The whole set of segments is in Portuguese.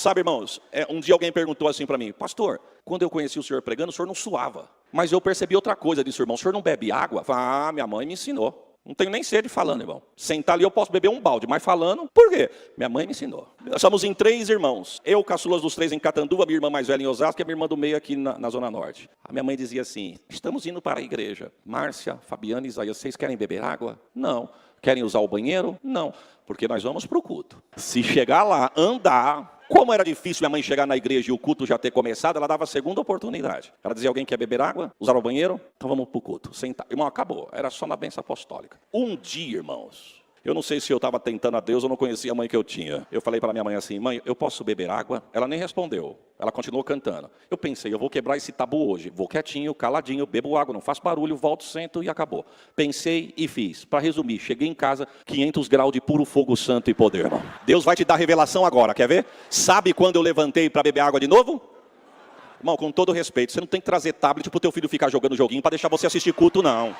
Sabe, irmãos, um dia alguém perguntou assim para mim: pastor, quando eu conheci o senhor pregando, o senhor não suava. Mas eu percebi outra coisa, disse o irmão: o senhor não bebe água? Ah, minha mãe me ensinou. Não tenho nem sede falando, irmão. Sentar ali eu posso beber um balde, mas falando, por quê? Minha mãe me ensinou. Nós somos em 3 irmãos. Eu, caçulas dos 3 em Catanduva, minha irmã mais velha em Osasco e a minha irmã do meio aqui na Zona Norte. A minha mãe dizia assim: estamos indo para a igreja. Márcia, Fabiana e Isaías, vocês querem beber água? Não. Querem usar o banheiro? Não. Porque nós vamos para o culto. Se chegar lá, andar... Como era difícil minha mãe chegar na igreja e o culto já ter começado, ela dava a segunda oportunidade. Ela dizia: alguém quer beber água? Usar o banheiro? Então vamos para o culto. Sentar. Irmão, acabou. Era só na bênção apostólica. Um dia, irmãos, eu não sei se eu estava tentando a Deus ou não conhecia a mãe que eu tinha. Eu falei para minha mãe assim: mãe, eu posso beber água? Ela nem respondeu. Ela continuou cantando. Eu pensei: eu vou quebrar esse tabu hoje. Vou quietinho, caladinho, bebo água, não faço barulho, volto, sento e acabou. Pensei e fiz. Para resumir, cheguei em casa, 500 graus de puro fogo santo e poder, irmão. Deus vai te dar revelação agora, quer ver? Sabe quando eu levantei para beber água de novo? Irmão, com todo respeito, você não tem que trazer tablet para o teu filho ficar jogando joguinho para deixar você assistir culto, não.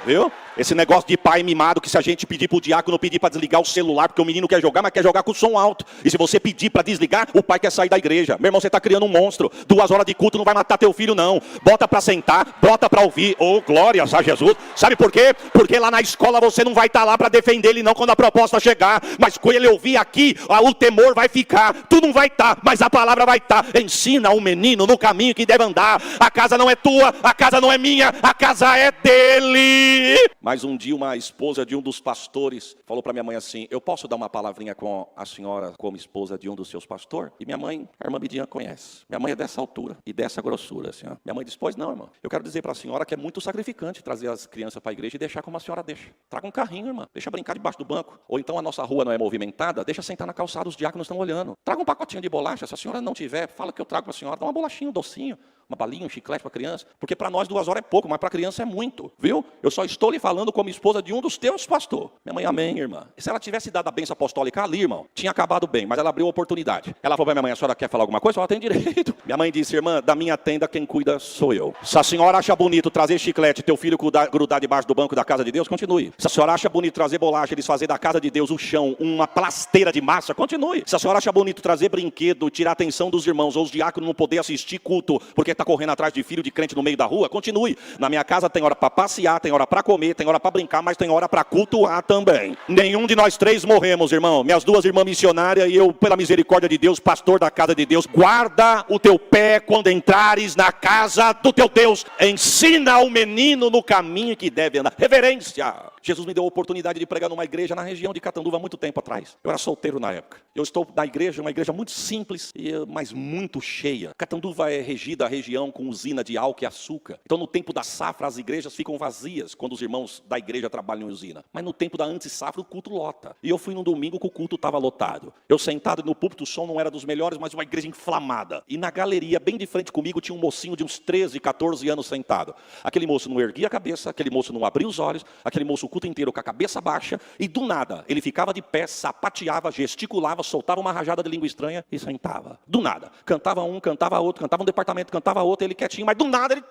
Viu? Esse negócio de pai mimado, que se a gente pedir pro diácono, pedir para desligar o celular, porque o menino quer jogar, mas quer jogar com o som alto. E se você pedir para desligar, o pai quer sair da igreja. Meu irmão, você está criando um monstro. 2 horas de culto não vai matar teu filho, não. Bota para sentar, bota para ouvir. Oh, glórias a Jesus. Sabe por quê? Porque lá na escola você não vai estar lá para defender ele não quando a proposta chegar. Mas quando ele ouvir aqui, o temor vai ficar. Tu não vai estar, mas a palavra vai estar. Ensina o menino no caminho que deve andar. A casa não é tua, a casa não é minha, a casa é dele. Mas um dia uma esposa de um dos pastores falou para minha mãe assim: eu posso dar uma palavrinha com a senhora como esposa de um dos seus pastores? E minha mãe, a irmã Bidian conhece. Minha mãe é dessa altura e dessa grossura, assim, ó. Minha mãe disse: pois não, irmão. Eu quero dizer para a senhora que é muito sacrificante trazer as crianças para a igreja e deixar como a senhora deixa. Traga um carrinho, irmã. Deixa brincar debaixo do banco. Ou então a nossa rua não é movimentada, deixa sentar na calçada, os diáconos estão olhando. Traga um pacotinho de bolacha. Se a senhora não tiver, fala que eu trago para a senhora. Dá uma bolachinha, um docinho, uma balinha, um chiclete para a criança. Porque para nós 2 horas é pouco, mas para a criança é muito. Viu? Eu só estou lhe falando como esposa de um dos teus pastores. Minha mãe: amém, irmã. E se ela tivesse dado a bênção apostólica ali, irmão, tinha acabado bem, mas ela abriu a oportunidade. Ela falou para minha mãe: a senhora quer falar alguma coisa? Ela tem direito. Minha mãe disse: irmã, da minha tenda quem cuida sou eu. Se a senhora acha bonito trazer chiclete, teu filho grudar debaixo do banco da casa de Deus, continue. Se a senhora acha bonito trazer bolacha, eles fazer da casa de Deus o chão, uma plasteira de massa, continue. Se a senhora acha bonito trazer brinquedo, tirar a atenção dos irmãos, ou os diáconos não poder assistir culto, porque está correndo atrás de filho de crente no meio da rua, continue. Na minha casa tem hora para passear, tem hora para comer, tem hora para brincar, mas tem hora para cultuar também. Nenhum de nós 3 morremos, irmão. Minhas 2 irmãs missionárias e eu, pela misericórdia de Deus, pastor da casa de Deus. Guarda o teu pé quando entrares na casa do teu Deus. Ensina o menino no caminho que deve andar. Reverência. Jesus me deu a oportunidade de pregar numa igreja na região de Catanduva há muito tempo atrás. Eu era solteiro na época. Eu estou na igreja, uma igreja muito simples, mas muito cheia. Catanduva é regida a região com usina de álcool e açúcar. Então no tempo da safra as igrejas ficam vazias quando os irmãos da igreja trabalham em usina. Mas no tempo da antissafra o culto lota. E eu fui num domingo que o culto estava lotado. Eu sentado no púlpito, o som não era dos melhores, mas uma igreja inflamada. E na galeria, bem de frente comigo, tinha um mocinho de uns 13, 14 anos sentado. Aquele moço não erguia a cabeça, aquele moço não abria os olhos, aquele moço o culto inteiro com a cabeça baixa, e do nada, ele ficava de pé, sapateava, gesticulava, soltava uma rajada de língua estranha e sentava. Do nada. Cantava um, cantava outro, cantava um departamento, cantava outro, ele quietinho, mas do nada ele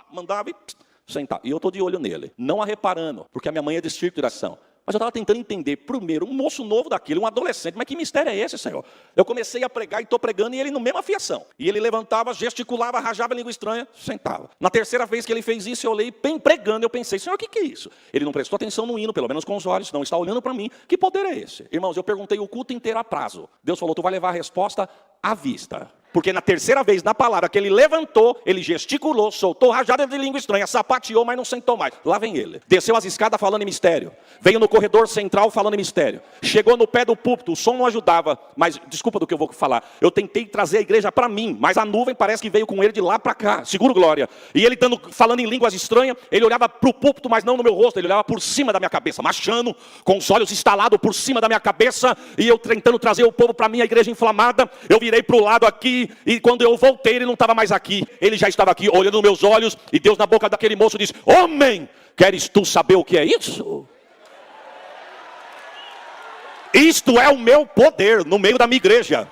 mandava e sentava. E eu estou de olho nele, não a reparando, porque a minha mãe é de circulação. Mas eu estava tentando entender, primeiro, um moço novo daquele, um adolescente, mas que mistério é esse, Senhor? Eu comecei a pregar e estou pregando e ele no mesmo afiação. E ele levantava, gesticulava, rajava a língua estranha, sentava. Na terceira vez que ele fez isso, eu olhei bem pregando, eu pensei: Senhor, o que é isso? Ele não prestou atenção no hino, pelo menos com os olhos, não está olhando para mim. Que poder é esse? Irmãos, eu perguntei o culto inteiro a prazo. Deus falou: tu vai levar a resposta à vista. Porque na terceira vez, na palavra que ele levantou, ele gesticulou, soltou rajada de língua estranha, sapateou, mas não sentou mais. Lá vem ele. Desceu as escadas falando em mistério. Veio no corredor central falando em mistério. Chegou no pé do púlpito, o som não ajudava. Mas, desculpa do que eu vou falar. Eu tentei trazer a igreja para mim, mas a nuvem parece que veio com ele de lá para cá. Seguro glória. E ele falando em línguas estranhas, ele olhava para o púlpito, mas não no meu rosto. Ele olhava por cima da minha cabeça, marchando, com os olhos estalados por cima da minha cabeça. E eu tentando trazer o povo para mim, a igreja inflamada. Eu virei para o lado aqui. E quando eu voltei, ele não estava mais aqui. Ele já estava aqui, olhando nos meus olhos. E Deus na boca daquele moço disse: homem, queres tu saber o que é isso? Isto é o meu poder no meio da minha igreja.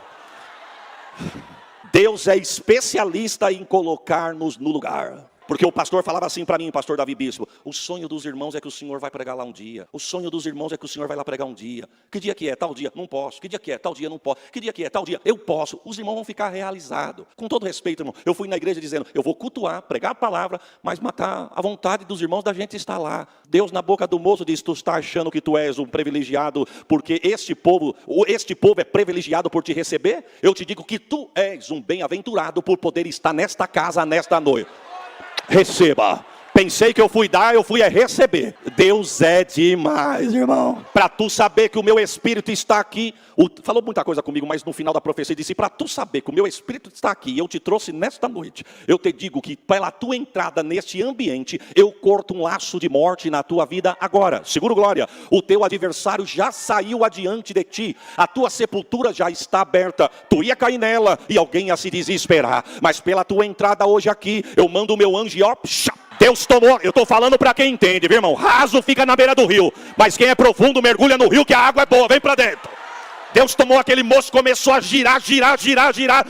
Deus é especialista em colocar-nos no lugar. Porque o pastor falava assim para mim, o pastor Davi Bispo: o sonho dos irmãos é que o senhor vai pregar lá um dia. O sonho dos irmãos é que o senhor vai lá pregar um dia. Que dia que é? Tal dia? Não posso. Que dia que é? Tal dia? Não posso. Que dia que é? Tal dia? Eu posso. Os irmãos vão ficar realizados. Com todo respeito, irmão, eu fui na igreja dizendo: eu vou cultuar, pregar a palavra, mas matar a vontade dos irmãos da gente está lá. Deus na boca do moço diz: tu está achando que tu és um privilegiado porque este povo é privilegiado por te receber? Eu te digo que tu és um bem-aventurado por poder estar nesta casa, nesta noite. Receba. Pensei que eu fui dar, eu fui receber. Deus é demais, irmão. Para tu saber que o meu Espírito está aqui. Falou muita coisa comigo, mas no final da profecia disse: para tu saber que o meu Espírito está aqui, eu te trouxe nesta noite. Eu te digo que pela tua entrada neste ambiente, eu corto um laço de morte na tua vida agora. Seguro glória. O teu adversário já saiu adiante de ti. A tua sepultura já está aberta. Tu ia cair nela e alguém ia se desesperar. Mas pela tua entrada hoje aqui, eu mando o meu anjo e ó, Deus tomou, eu estou falando para quem entende, viu, irmão? Raso fica na beira do rio, mas quem é profundo mergulha no rio que a água é boa, vem para dentro. Deus tomou aquele moço, começou a girar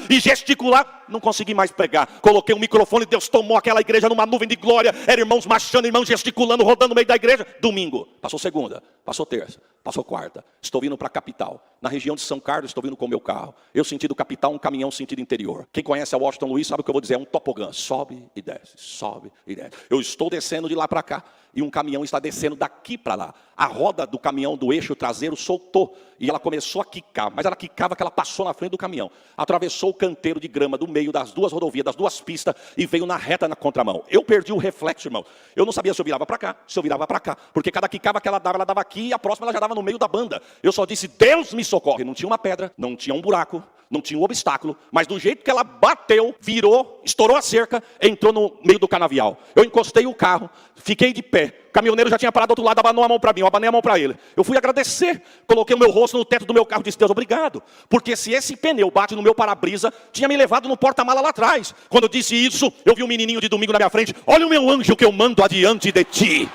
e gesticular. Não consegui mais pregar. Coloquei um microfone, Deus tomou aquela igreja numa nuvem de glória. Eram irmãos marchando, irmãos gesticulando, rodando no meio da igreja. Domingo, passou segunda, passou terça, passou quarta. Estou vindo para a capital. Na região de São Carlos, estou vindo com o meu carro. Eu sentido capital, um caminhão sentido interior. Quem conhece a Washington Luiz sabe o que eu vou dizer. É um tobogã. Sobe e desce, sobe e desce. Eu estou descendo de lá para cá. E um caminhão está descendo daqui para lá. A roda do caminhão, do eixo traseiro, soltou. E ela começou a quicar. Mas ela quicava que ela passou na frente do caminhão. Atravessou o canteiro de grama do meio das duas rodovias, das duas pistas. E veio na reta na contramão. Eu perdi o reflexo, irmão. Eu não sabia se eu virava para cá, se eu virava para cá. Porque cada quicava que ela dava aqui. E a próxima ela já dava no meio da banda. Eu só disse: Deus me socorre. Não tinha uma pedra, não tinha um buraco, não tinha um obstáculo. Mas do jeito que ela bateu, virou, estourou a cerca, entrou no meio do canavial. Eu encostei o carro, fiquei de pé. O caminhoneiro já tinha parado do outro lado, abanou a mão para mim, eu abanei a mão para ele. Eu fui agradecer, coloquei o meu rosto no teto do meu carro e disse: Deus, obrigado. Porque se esse pneu bate no meu para-brisa, tinha me levado no porta-mala lá atrás. Quando eu disse isso, eu vi um menininho de domingo na minha frente: olha o meu anjo que eu mando adiante de ti.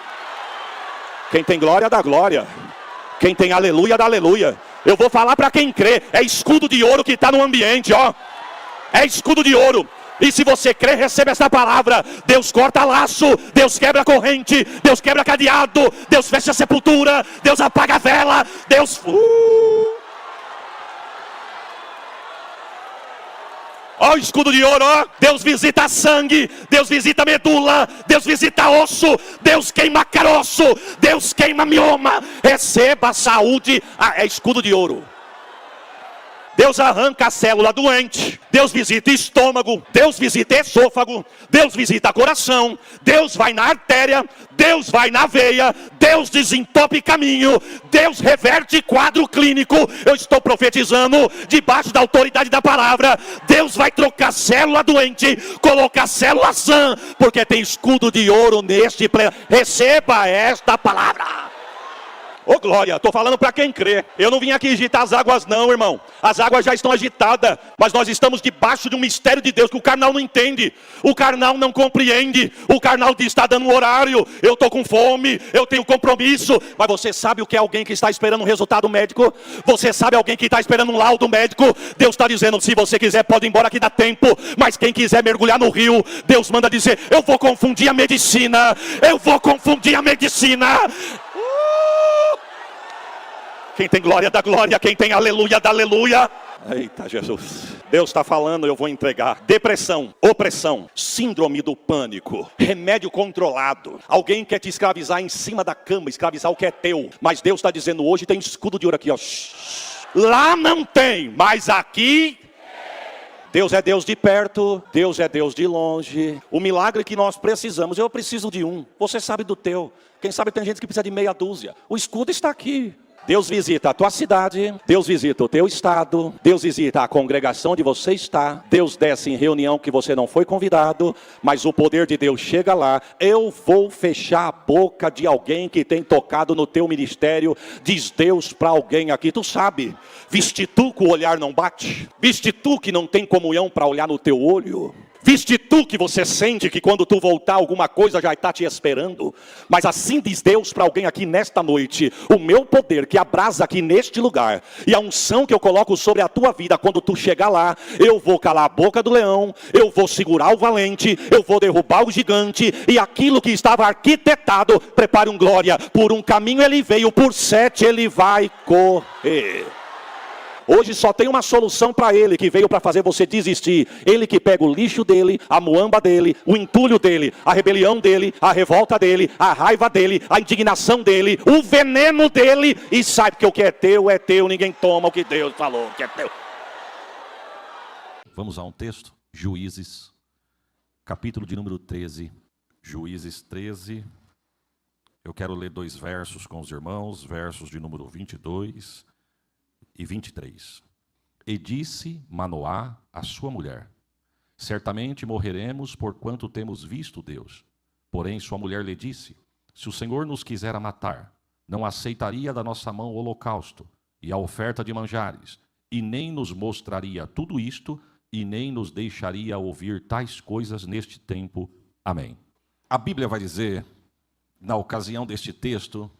Quem tem glória, dá glória. Quem tem aleluia, dá aleluia. Eu vou falar para quem crê. É escudo de ouro que está no ambiente, ó. É escudo de ouro. E se você crê, recebe essa palavra. Deus corta laço, Deus quebra corrente, Deus quebra cadeado, Deus fecha a sepultura, Deus apaga a vela, Deus... Ó o escudo de ouro, ó. Deus visita sangue, Deus visita medula, Deus visita osso, Deus queima caroço, Deus queima mioma. Receba saúde, é escudo de ouro. Deus arranca a célula doente, Deus visita estômago, Deus visita esôfago, Deus visita coração, Deus vai na artéria, Deus vai na veia, Deus desentope caminho, Deus reverte quadro clínico. Eu estou profetizando debaixo da autoridade da palavra. Deus vai trocar célula doente, colocar célula sã, porque tem escudo de ouro neste pleno. Receba esta palavra. Ô glória, estou falando para quem crê. Eu não vim aqui agitar as águas não, irmão. As águas já estão agitadas. Mas nós estamos debaixo de um mistério de Deus que o carnal não entende. O carnal não compreende. O carnal diz: está dando um horário, eu estou com fome, eu tenho compromisso. Mas você sabe o que é alguém que está esperando um resultado médico? Você sabe alguém que está esperando um laudo médico? Deus está dizendo: se você quiser pode ir embora que dá tempo. Mas quem quiser mergulhar no rio, Deus manda dizer: eu vou confundir a medicina. Eu vou confundir a medicina. Quem tem glória dá glória, quem tem aleluia dá aleluia. Eita Jesus, Deus está falando, eu vou entregar. Depressão, opressão, síndrome do pânico, remédio controlado. Alguém quer te escravizar em cima da cama, escravizar o que é teu. Mas Deus está dizendo hoje, tem escudo de ouro aqui, ó. Lá não tem, mas aqui... Deus é Deus de perto, Deus é Deus de longe. O milagre que nós precisamos, eu preciso de um. Você sabe do teu. Quem sabe tem gente que precisa de meia dúzia. O escudo está aqui. Deus visita a tua cidade, Deus visita o teu estado, Deus visita a congregação onde você está, Deus desce em reunião que você não foi convidado, mas o poder de Deus chega lá. Eu vou fechar a boca de alguém que tem tocado no teu ministério, diz Deus para alguém aqui. Tu sabe, viste tu que o olhar não bate? Viste tu que não tem comunhão para olhar no teu olho? Viste tu que você sente que quando tu voltar alguma coisa já está te esperando. Mas assim diz Deus para alguém aqui nesta noite: o meu poder que abrasa aqui neste lugar, e a unção que eu coloco sobre a tua vida, quando tu chegar lá, eu vou calar a boca do leão, eu vou segurar o valente, eu vou derrubar o gigante, e aquilo que estava arquitetado, prepare um glória, por um caminho ele veio, por 7 ele vai correr. Hoje só tem uma solução para ele, que veio para fazer você desistir. Ele que pega o lixo dele, a muamba dele, o entulho dele, a rebelião dele, a revolta dele, a raiva dele, a indignação dele, o veneno dele, e sabe que o que é teu, ninguém toma o que Deus falou que é teu. Vamos a um texto, Juízes, capítulo de número 13. Juízes 13, eu quero ler 2 versos com os irmãos, versos de número 22 e 23. E disse Manoá à sua mulher: certamente morreremos porquanto temos visto Deus. Porém sua mulher lhe disse: se o Senhor nos quisera matar, não aceitaria da nossa mão o holocausto e a oferta de manjares, e nem nos mostraria tudo isto, e nem nos deixaria ouvir tais coisas neste tempo. Amém. A Bíblia vai dizer, na ocasião deste texto,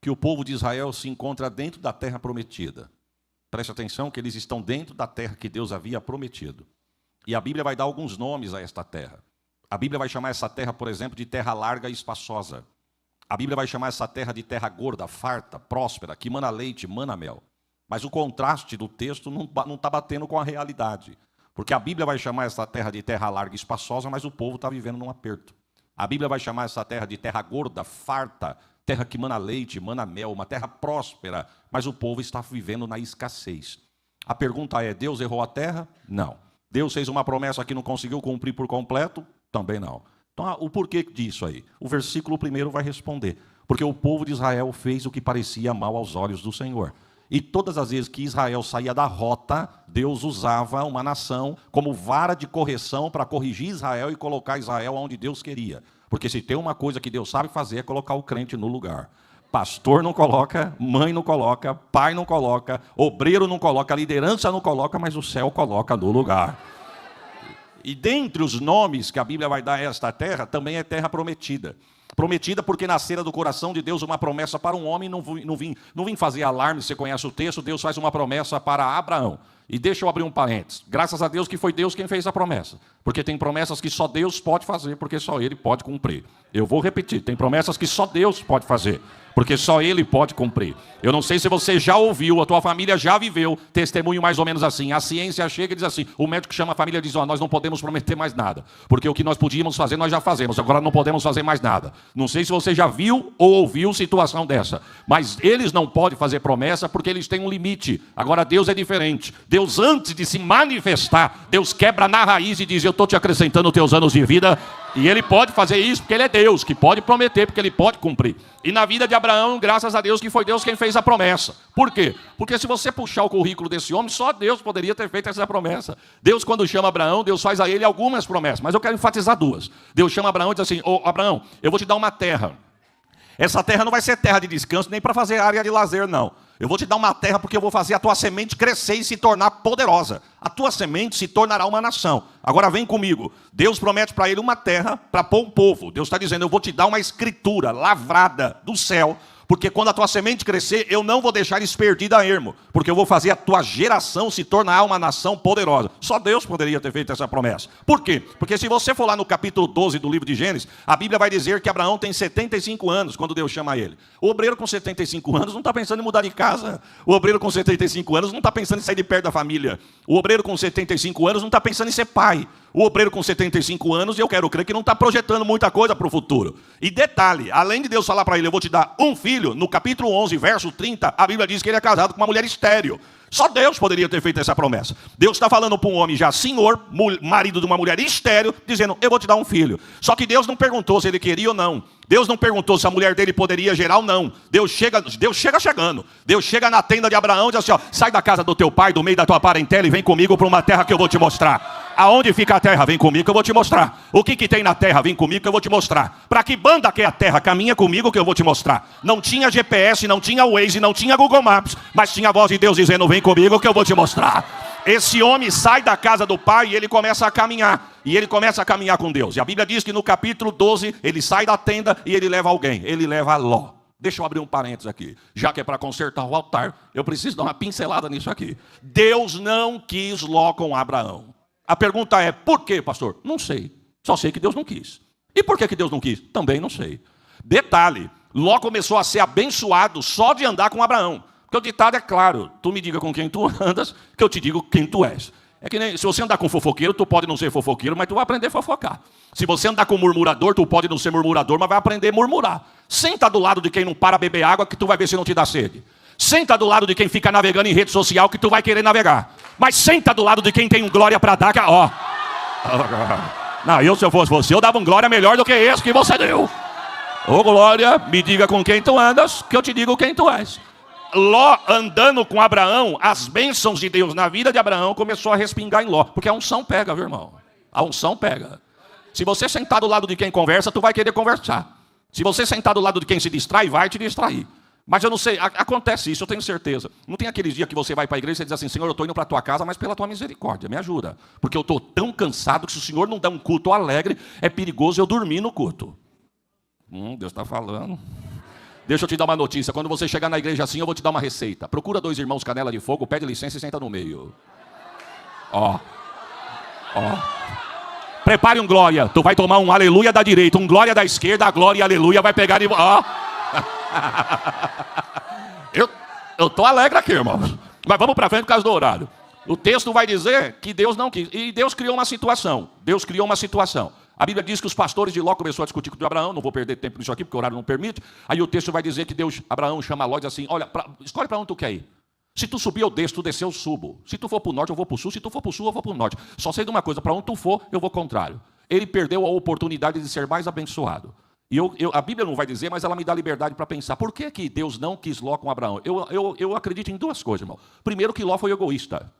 que o povo de Israel se encontra dentro da terra prometida. Preste atenção que eles estão dentro da terra que Deus havia prometido. E a Bíblia vai dar alguns nomes a esta terra. A Bíblia vai chamar essa terra, por exemplo, de terra larga e espaçosa. A Bíblia vai chamar essa terra de terra gorda, farta, próspera, que mana leite, mana mel. Mas o contraste do texto não está batendo com a realidade. Porque a Bíblia vai chamar essa terra de terra larga e espaçosa, mas o povo está vivendo num aperto. A Bíblia vai chamar essa terra de terra gorda, farta, terra que mana leite, mana mel, uma terra próspera, mas o povo está vivendo na escassez. A pergunta é: Deus errou a terra? Não. Deus fez uma promessa que não conseguiu cumprir por completo? Também não. Então, o porquê disso aí? O versículo 1 vai responder. Porque o povo de Israel fez o que parecia mal aos olhos do Senhor. E todas as vezes que Israel saía da rota, Deus usava uma nação como vara de correção para corrigir Israel e colocar Israel onde Deus queria. Porque se tem uma coisa que Deus sabe fazer é colocar o crente no lugar. Pastor não coloca, mãe não coloca, pai não coloca, obreiro não coloca, liderança não coloca, mas o céu coloca no lugar. E dentre os nomes que a Bíblia vai dar a esta terra, também é terra prometida. Prometida porque nascera do coração de Deus uma promessa para um homem, não vim fazer alarme, você conhece o texto, Deus faz uma promessa para Abraão. E deixa eu abrir um parênteses. Graças a Deus que foi Deus quem fez a promessa. Porque tem promessas que só Deus pode fazer, porque só Ele pode cumprir. Eu vou repetir, tem promessas que só Deus pode fazer, porque só Ele pode cumprir. Eu não sei se você já ouviu, a tua família já viveu testemunho mais ou menos assim. A ciência chega e diz assim, o médico chama a família e diz: nós não podemos prometer mais nada, porque o que nós podíamos fazer, nós já fazemos, agora não podemos fazer mais nada. Não sei se você já viu ou ouviu situação dessa, mas eles não podem fazer promessa porque eles têm um limite. Agora Deus é diferente. Deus, antes de se manifestar, Deus quebra na raiz e diz: eu estou te acrescentando teus anos de vida. E Ele pode fazer isso porque Ele é Deus, que pode prometer, porque Ele pode cumprir. E na vida de Abraão, graças a Deus que foi Deus quem fez a promessa. Por quê? Porque se você puxar o currículo desse homem, só Deus poderia ter feito essa promessa. Deus, quando chama Abraão, Deus faz a ele algumas promessas, mas eu quero enfatizar 2. Deus chama Abraão e diz assim: ô Abraão, eu vou te dar uma terra. Essa terra não vai ser terra de descanso, nem para fazer área de lazer, não. Eu vou te dar uma terra porque eu vou fazer a tua semente crescer e se tornar poderosa. A tua semente se tornará uma nação. Agora vem comigo. Deus promete para ele uma terra para pôr um povo. Deus está dizendo: eu vou te dar uma escritura lavrada do céu, porque quando a tua semente crescer, eu não vou deixar eles perdidos a ermo, porque eu vou fazer a tua geração se tornar uma nação poderosa. Só Deus poderia ter feito essa promessa. Por quê? Porque se você for lá no capítulo 12 do livro de Gênesis, a Bíblia vai dizer que Abraão tem 75 anos quando Deus chama ele. O obreiro com 75 anos não está pensando em mudar de casa. O obreiro com 75 anos não está pensando em sair de perto da família. O obreiro com 75 anos não está pensando em ser pai. O obreiro com 75 anos, eu quero crer que não está projetando muita coisa para o futuro. E detalhe, além de Deus falar para ele: eu vou te dar um filho, no capítulo 11, verso 30, a Bíblia diz que ele é casado com uma mulher estéril. Só Deus poderia ter feito essa promessa. Deus está falando para um homem já senhor, marido de uma mulher estéril, dizendo: eu vou te dar um filho. Só que Deus não perguntou se ele queria ou não. Deus não perguntou se a mulher dele poderia gerar ou não. Deus chega chegando. Deus chega na tenda de Abraão e diz assim: ó, sai da casa do teu pai, do meio da tua parentela, e vem comigo para uma terra que eu vou te mostrar. Aonde fica a terra? Vem comigo que eu vou te mostrar. O que tem na terra? Vem comigo que eu vou te mostrar. Para que banda que é a terra? Caminha comigo que eu vou te mostrar. Não tinha GPS, não tinha Waze, não tinha Google Maps, mas tinha a voz de Deus dizendo: vem comigo que eu vou te mostrar. Esse homem sai da casa do pai e ele começa a caminhar. E ele começa a caminhar com Deus. E a Bíblia diz que no capítulo 12, ele sai da tenda e ele leva alguém. Ele leva Ló. Deixa eu abrir um parênteses aqui. Já que é para consertar o altar, eu preciso dar uma pincelada nisso aqui. Deus não quis Ló com Abraão. A pergunta é, por quê, pastor? Não sei. Só sei que Deus não quis. E por que Deus não quis? Também não sei. Detalhe, Ló começou a ser abençoado só de andar com Abraão. Porque o ditado é claro, tu me diga com quem tu andas, que eu te digo quem tu és. É que nem, se você andar com fofoqueiro, tu pode não ser fofoqueiro, mas tu vai aprender a fofocar. Se você andar com murmurador, tu pode não ser murmurador, mas vai aprender a murmurar. Senta do lado de quem não para beber água, que tu vai ver se não te dá sede. Senta do lado de quem fica navegando em rede social, que tu vai querer navegar. Mas senta do lado de quem tem um glória para dar, que ó. Não, se eu fosse você, eu dava um glória melhor do que esse que você deu. Ô glória, me diga com quem tu andas, que eu te digo quem tu és. Ló andando com Abraão, as bênçãos de Deus na vida de Abraão começou a respingar em Ló. Porque a unção pega, viu, irmão? A unção pega. Se você sentar do lado de quem conversa, tu vai querer conversar. Se você sentar do lado de quem se distrai, vai te distrair. Mas eu não sei, acontece isso, eu tenho certeza. Não tem aqueles dias que você vai para a igreja e diz assim, Senhor, eu estou indo para a tua casa, mas pela tua misericórdia, me ajuda. Porque eu estou tão cansado que se o Senhor não der um culto alegre, é perigoso eu dormir no culto. Deus está falando. Deixa eu te dar uma notícia. Quando você chegar na igreja assim, eu vou te dar uma receita. Procura 2 irmãos canela de fogo, pede licença e senta no meio. Ó. Prepare um glória. Tu vai tomar um aleluia da direita, um glória da esquerda, a glória e aleluia vai pegar e... Ó. Eu tô alegre aqui, irmãos. Mas vamos para frente por causa do horário. O texto vai dizer que Deus não quis. E Deus criou uma situação. A Bíblia diz que os pastores de Ló começaram a discutir com Abraão. Não vou perder tempo nisso aqui, porque o horário não permite. Aí o texto vai dizer que Abraão chama Ló e diz assim, olha, escolhe para onde tu quer ir. Se tu subir, eu desço. Tu descer, eu subo. Se tu for para o norte, eu vou para o sul. Se tu for para o sul, eu vou para o norte. Só sei de uma coisa, para onde tu for, eu vou contrário. Ele perdeu a oportunidade de ser mais abençoado. E a Bíblia não vai dizer, mas ela me dá liberdade para pensar. Por que Deus não quis Ló com Abraão? Eu acredito em 2 coisas, irmão. Primeiro, que Ló foi egoísta.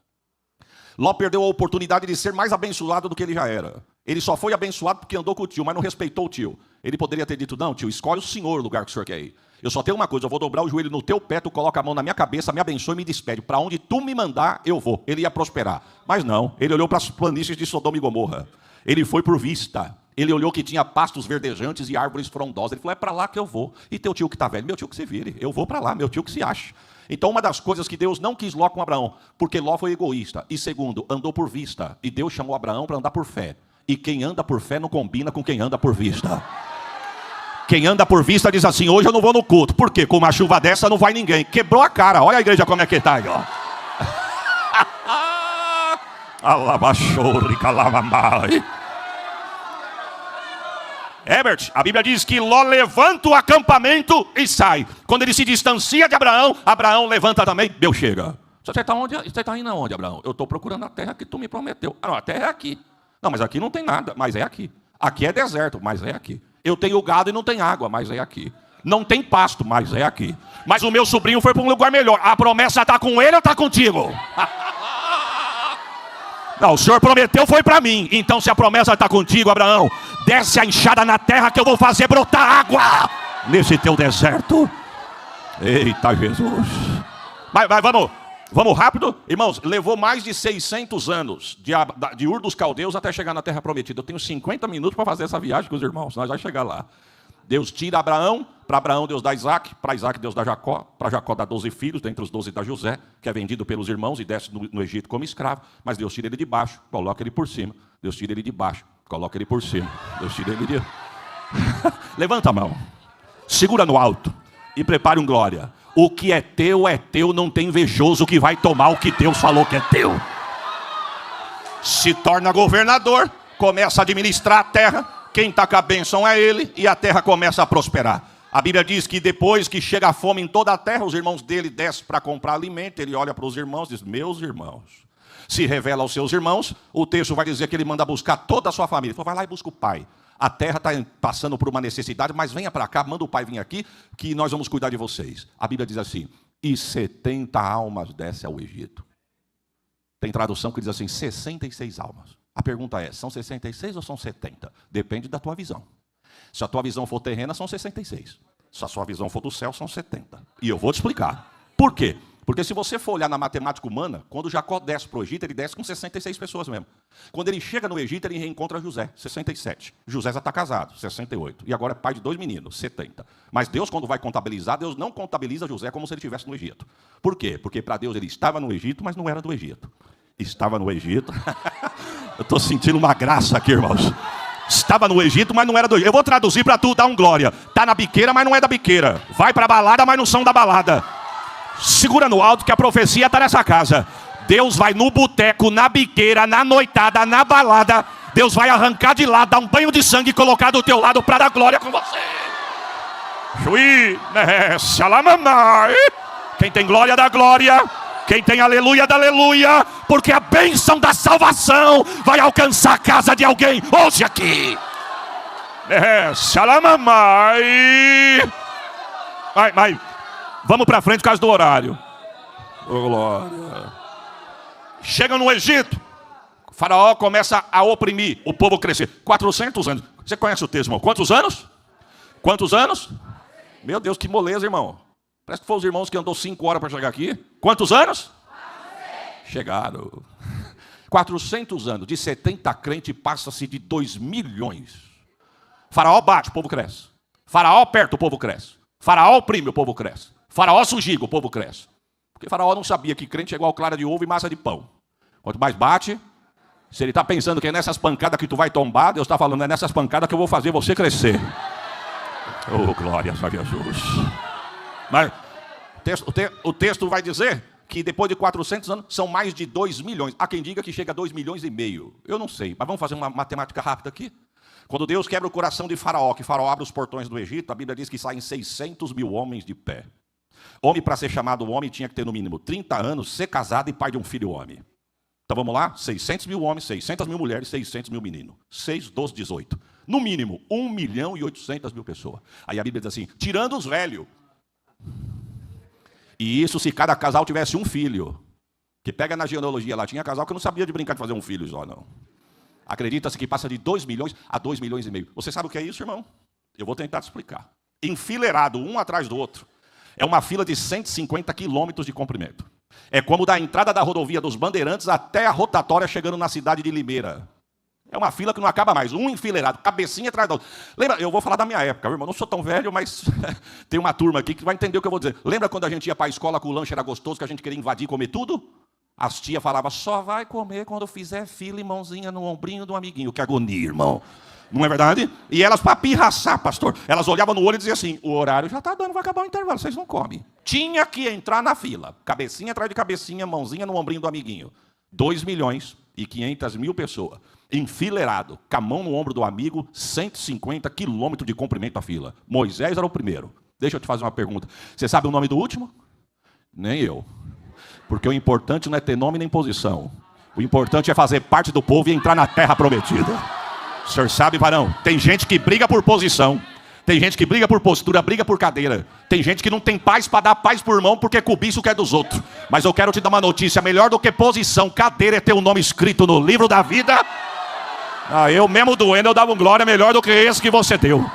Ló perdeu a oportunidade de ser mais abençoado do que ele já era. Ele só foi abençoado porque andou com o tio, mas não respeitou o tio. Ele poderia ter dito, não, tio, escolhe o senhor o lugar que o senhor quer ir. Eu só tenho uma coisa, eu vou dobrar o joelho no teu pé, tu coloca a mão na minha cabeça, me abençoe e me despede. Para onde tu me mandar, eu vou. Ele ia prosperar. Mas não, ele olhou para as planícies de Sodoma e Gomorra. Ele foi por vista. Ele olhou que tinha pastos verdejantes e árvores frondosas. Ele falou, é para lá que eu vou. E teu tio que está velho, meu tio que se vire. Eu vou para lá, meu tio que se ache. Então, uma das coisas que Deus não quis Ló com Abraão, porque Ló foi egoísta. E segundo, andou por vista. E Deus chamou Abraão para andar por fé. E quem anda por fé não combina com quem anda por vista. Quem anda por vista diz assim, hoje eu não vou no culto. Por quê? Com uma chuva dessa não vai ninguém. Quebrou a cara. Olha a igreja como é que está aí, ó. Alabachorri, calavamai. Herbert, a Bíblia diz que Ló levanta o acampamento e sai. Quando ele se distancia de Abraão, Abraão levanta também, Deus chega. Você está indo aonde, Abraão? Eu estou procurando a terra que tu me prometeu. Ah, não, a terra é aqui. Não, mas aqui não tem nada, mas é aqui. Aqui é deserto, mas é aqui. Eu tenho gado e não tem água, mas é aqui. Não tem pasto, mas é aqui. Mas o meu sobrinho foi para um lugar melhor. A promessa está com ele ou está contigo? Não, o Senhor prometeu, foi para mim. Então se a promessa está contigo, Abraão, desce a enxada na terra que eu vou fazer brotar água nesse teu deserto. Eita Jesus. Vai, vamos rápido. Irmãos, levou mais de 600 anos de Ur dos Caldeus até chegar na terra prometida. Eu tenho 50 minutos para fazer essa viagem com os irmãos, nós vamos chegar lá. Deus tira Abraão, para Abraão Deus dá Isaac, para Isaac Deus dá Jacó, para Jacó dá 12 filhos, dentre os 12 dá José, que é vendido pelos irmãos e desce no Egito como escravo, mas Deus tira ele de baixo, coloca ele por cima, Deus tira ele de baixo, coloca ele por cima, Deus tira ele de... Levanta a mão, segura no alto e prepare um glória. O que é teu, não tem invejoso que vai tomar o que Deus falou que é teu. Se torna governador, começa a administrar a terra. Quem está com a bênção é ele e a terra começa a prosperar. A Bíblia diz que depois que chega a fome em toda a terra, os irmãos dele descem para comprar alimento. Ele olha para os irmãos e diz, meus irmãos. Se revela aos seus irmãos, o texto vai dizer que ele manda buscar toda a sua família. Ele falou, vai lá e busca o pai. A terra está passando por uma necessidade, mas venha para cá, manda o pai vir aqui, que nós vamos cuidar de vocês. A Bíblia diz assim, e 70 almas descem ao Egito. Tem tradução que diz assim, 66 almas. A pergunta é, são 66 ou são 70? Depende da tua visão. Se a tua visão for terrena, são 66. Se a sua visão for do céu, são 70. E eu vou te explicar. Por quê? Porque se você for olhar na matemática humana, quando Jacó desce para o Egito, ele desce com 66 pessoas mesmo. Quando ele chega no Egito, ele reencontra José, 67. José já está casado, 68. E agora é pai de 2 meninos, 70. Mas Deus, quando vai contabilizar, Deus não contabiliza José como se ele estivesse no Egito. Por quê? Porque para Deus ele estava no Egito, mas não era do Egito. Estava no Egito. Eu estou sentindo uma graça aqui, irmãos. Estava no Egito, mas não era do Egito. Eu vou traduzir para tu dar um glória. Está na biqueira, mas não é da biqueira. Vai para a balada, mas não são da balada. Segura no alto que a profecia está nessa casa. Deus vai no boteco, na biqueira, na noitada, na balada. Deus vai arrancar de lá, dar um banho de sangue e colocar do teu lado para dar glória com você. Quem tem glória dá glória. Quem tem aleluia dá aleluia. Porque a bênção da salvação vai alcançar a casa de alguém hoje aqui. Vai. Vamos para frente por causa do horário. Oh, glória. Chega no Egito. O faraó começa a oprimir o povo crescer. 400 anos. Você conhece o texto, irmão? Quantos anos? Quantos anos? Meu Deus, que moleza, irmão. Parece que foi os irmãos que andou 5 horas para chegar aqui. Quantos anos? Chegaram. 400 anos. De 70 crentes passa-se de 2 milhões. Faraó bate, o povo cresce. Faraó aperta, o povo cresce. Faraó oprime, o povo cresce. Faraó sujiga, o povo cresce. Porque Faraó não sabia que crente é igual clara de ovo e massa de pão. Quanto mais bate, se ele está pensando que é nessas pancadas que tu vai tombar, Deus está falando, é nessas pancadas que eu vou fazer você crescer. Oh, glória a Jesus. Mas o texto vai dizer que depois de 400 anos são mais de 2 milhões. Há quem diga que chega a 2,5 milhões. Eu não sei, mas vamos fazer uma matemática rápida aqui. Quando Deus quebra o coração de Faraó, que Faraó abre os portões do Egito, a Bíblia diz que saem 600 mil homens de pé. Homem, para ser chamado homem, tinha que ter no mínimo 30 anos, ser casado e pai de um filho homem. Então vamos lá, 600 mil homens, 600 mil mulheres, 600 mil meninos. 6, 12, 18. No mínimo, 1.800.000 pessoas. Aí a Bíblia diz assim, tirando os velhos. E isso se cada casal tivesse um filho. Que pega na genealogia lá, tinha casal que não sabia de brincar de fazer um filho só, não. Acredita-se que passa de 2 milhões a 2,5 milhões. Você sabe o que é isso, irmão? Eu vou tentar te explicar. Enfileirado, um atrás do outro. É uma fila de 150 quilômetros de comprimento. É como da entrada da rodovia dos Bandeirantes até a rotatória chegando na cidade de Limeira. É uma fila que não acaba mais. Um enfileirado, cabecinha atrás da outra. Lembra, eu vou falar da minha época, irmão. Não sou tão velho, mas tem uma turma aqui que vai entender o que eu vou dizer. Lembra quando a gente ia para a escola que o lanche era gostoso, que a gente queria invadir e comer tudo? As tias falavam, só vai comer quando fizer fila e mãozinha no ombrinho do amiguinho. Que agonia, irmão. Não é verdade? E elas, para pirraçar, pastor, elas olhavam no olho e diziam assim, o horário já está dando, vai acabar o intervalo, vocês não comem. Tinha que entrar na fila. Cabecinha atrás de cabecinha, mãozinha no ombrinho do amiguinho. 2.500.000 pessoas. Enfileirado, com a mão no ombro do amigo, 150 quilômetros de comprimento a fila. Moisés era o primeiro. Deixa eu te fazer uma pergunta. Você sabe o nome do último? Nem eu. Porque o importante não é ter nome nem posição. O importante é fazer parte do povo e entrar na terra prometida. O senhor sabe, varão, tem gente que briga por posição. Tem gente que briga por postura, briga por cadeira. Tem gente que não tem paz para dar paz por irmão porque cobiça o que é dos outros. Mas eu quero te dar uma notícia, melhor do que posição, cadeira é ter o nome escrito no livro da vida. Eu mesmo doendo, eu dava um glória melhor do que esse que você deu.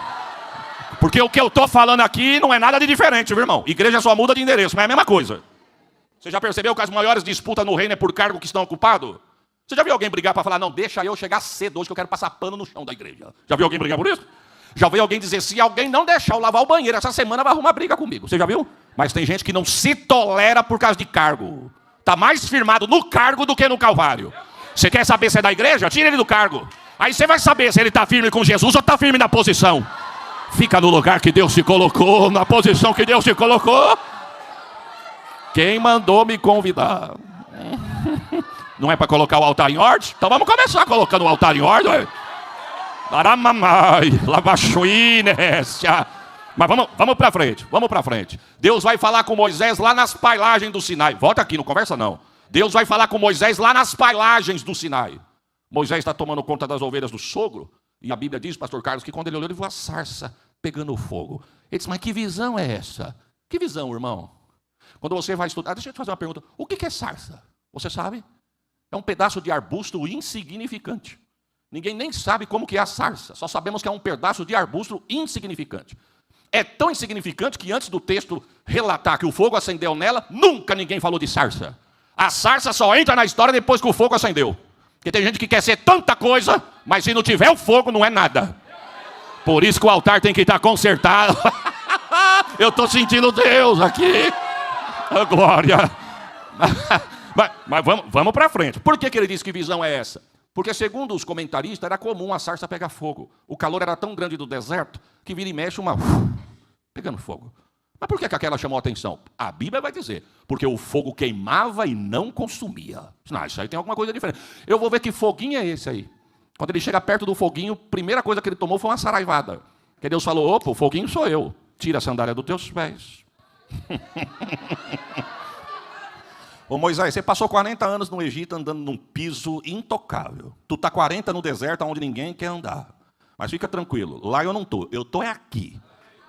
Porque o que eu estou falando aqui não é nada de diferente, viu, irmão? Igreja só muda de endereço, mas é a mesma coisa. Você já percebeu que as maiores disputas no reino é por cargo que estão ocupados? Você já viu alguém brigar para falar, não, deixa eu chegar cedo hoje que eu quero passar pano no chão da igreja? Já viu alguém brigar por isso? Já viu alguém dizer, se alguém não deixar eu lavar o banheiro essa semana, vai arrumar briga comigo? Você já viu? Mas tem gente que não se tolera por causa de cargo. Está mais firmado no cargo do que no Calvário. Você quer saber se é da igreja? Tira ele do cargo. Aí você vai saber se ele está firme com Jesus ou está firme na posição. Fica no lugar que Deus te colocou, na posição que Deus te colocou. Quem mandou me convidar? Não é para colocar o altar em ordem? Então vamos começar colocando o altar em ordem. Mas vamos para frente, vamos para frente. Deus vai falar com Moisés lá nas pailagens do Sinai. Volta aqui, não conversa não. Deus vai falar com Moisés lá nas pailagens do Sinai. Moisés está tomando conta das ovelhas do sogro. E a Bíblia diz, pastor Carlos, que quando ele olhou, ele viu a sarça pegando fogo. Ele disse, mas que visão é essa? Que visão, irmão? Quando você vai estudar, deixa eu te fazer uma pergunta. O que é sarça? Você sabe? É um pedaço de arbusto insignificante. Ninguém nem sabe como que é a sarça. Só sabemos que é um pedaço de arbusto insignificante. É tão insignificante que antes do texto relatar que o fogo acendeu nela, nunca ninguém falou de sarça. A sarça só entra na história depois que o fogo acendeu. Porque tem gente que quer ser tanta coisa, mas se não tiver o fogo, não é nada. Por isso que o altar tem que estar consertado. Eu estou sentindo Deus aqui. Oh, glória. Mas vamos para frente. Por que ele disse que visão é essa? Porque, segundo os comentaristas, era comum a sarça pegar fogo. O calor era tão grande do deserto que vira e mexe uma... pegando fogo. Mas por que aquela chamou a atenção? A Bíblia vai dizer, porque o fogo queimava e não consumia. Não, isso aí tem alguma coisa diferente. Eu vou ver que foguinho é esse aí. Quando ele chega perto do foguinho, a primeira coisa que ele tomou foi uma saraivada. Que Deus falou, opa, o foguinho sou eu. Tira a sandália dos teus pés. Ô Moisés, você passou 40 anos no Egito andando num piso intocável. Tu está 40 no deserto onde ninguém quer andar. Mas fica tranquilo, lá eu não estou, eu estou aqui.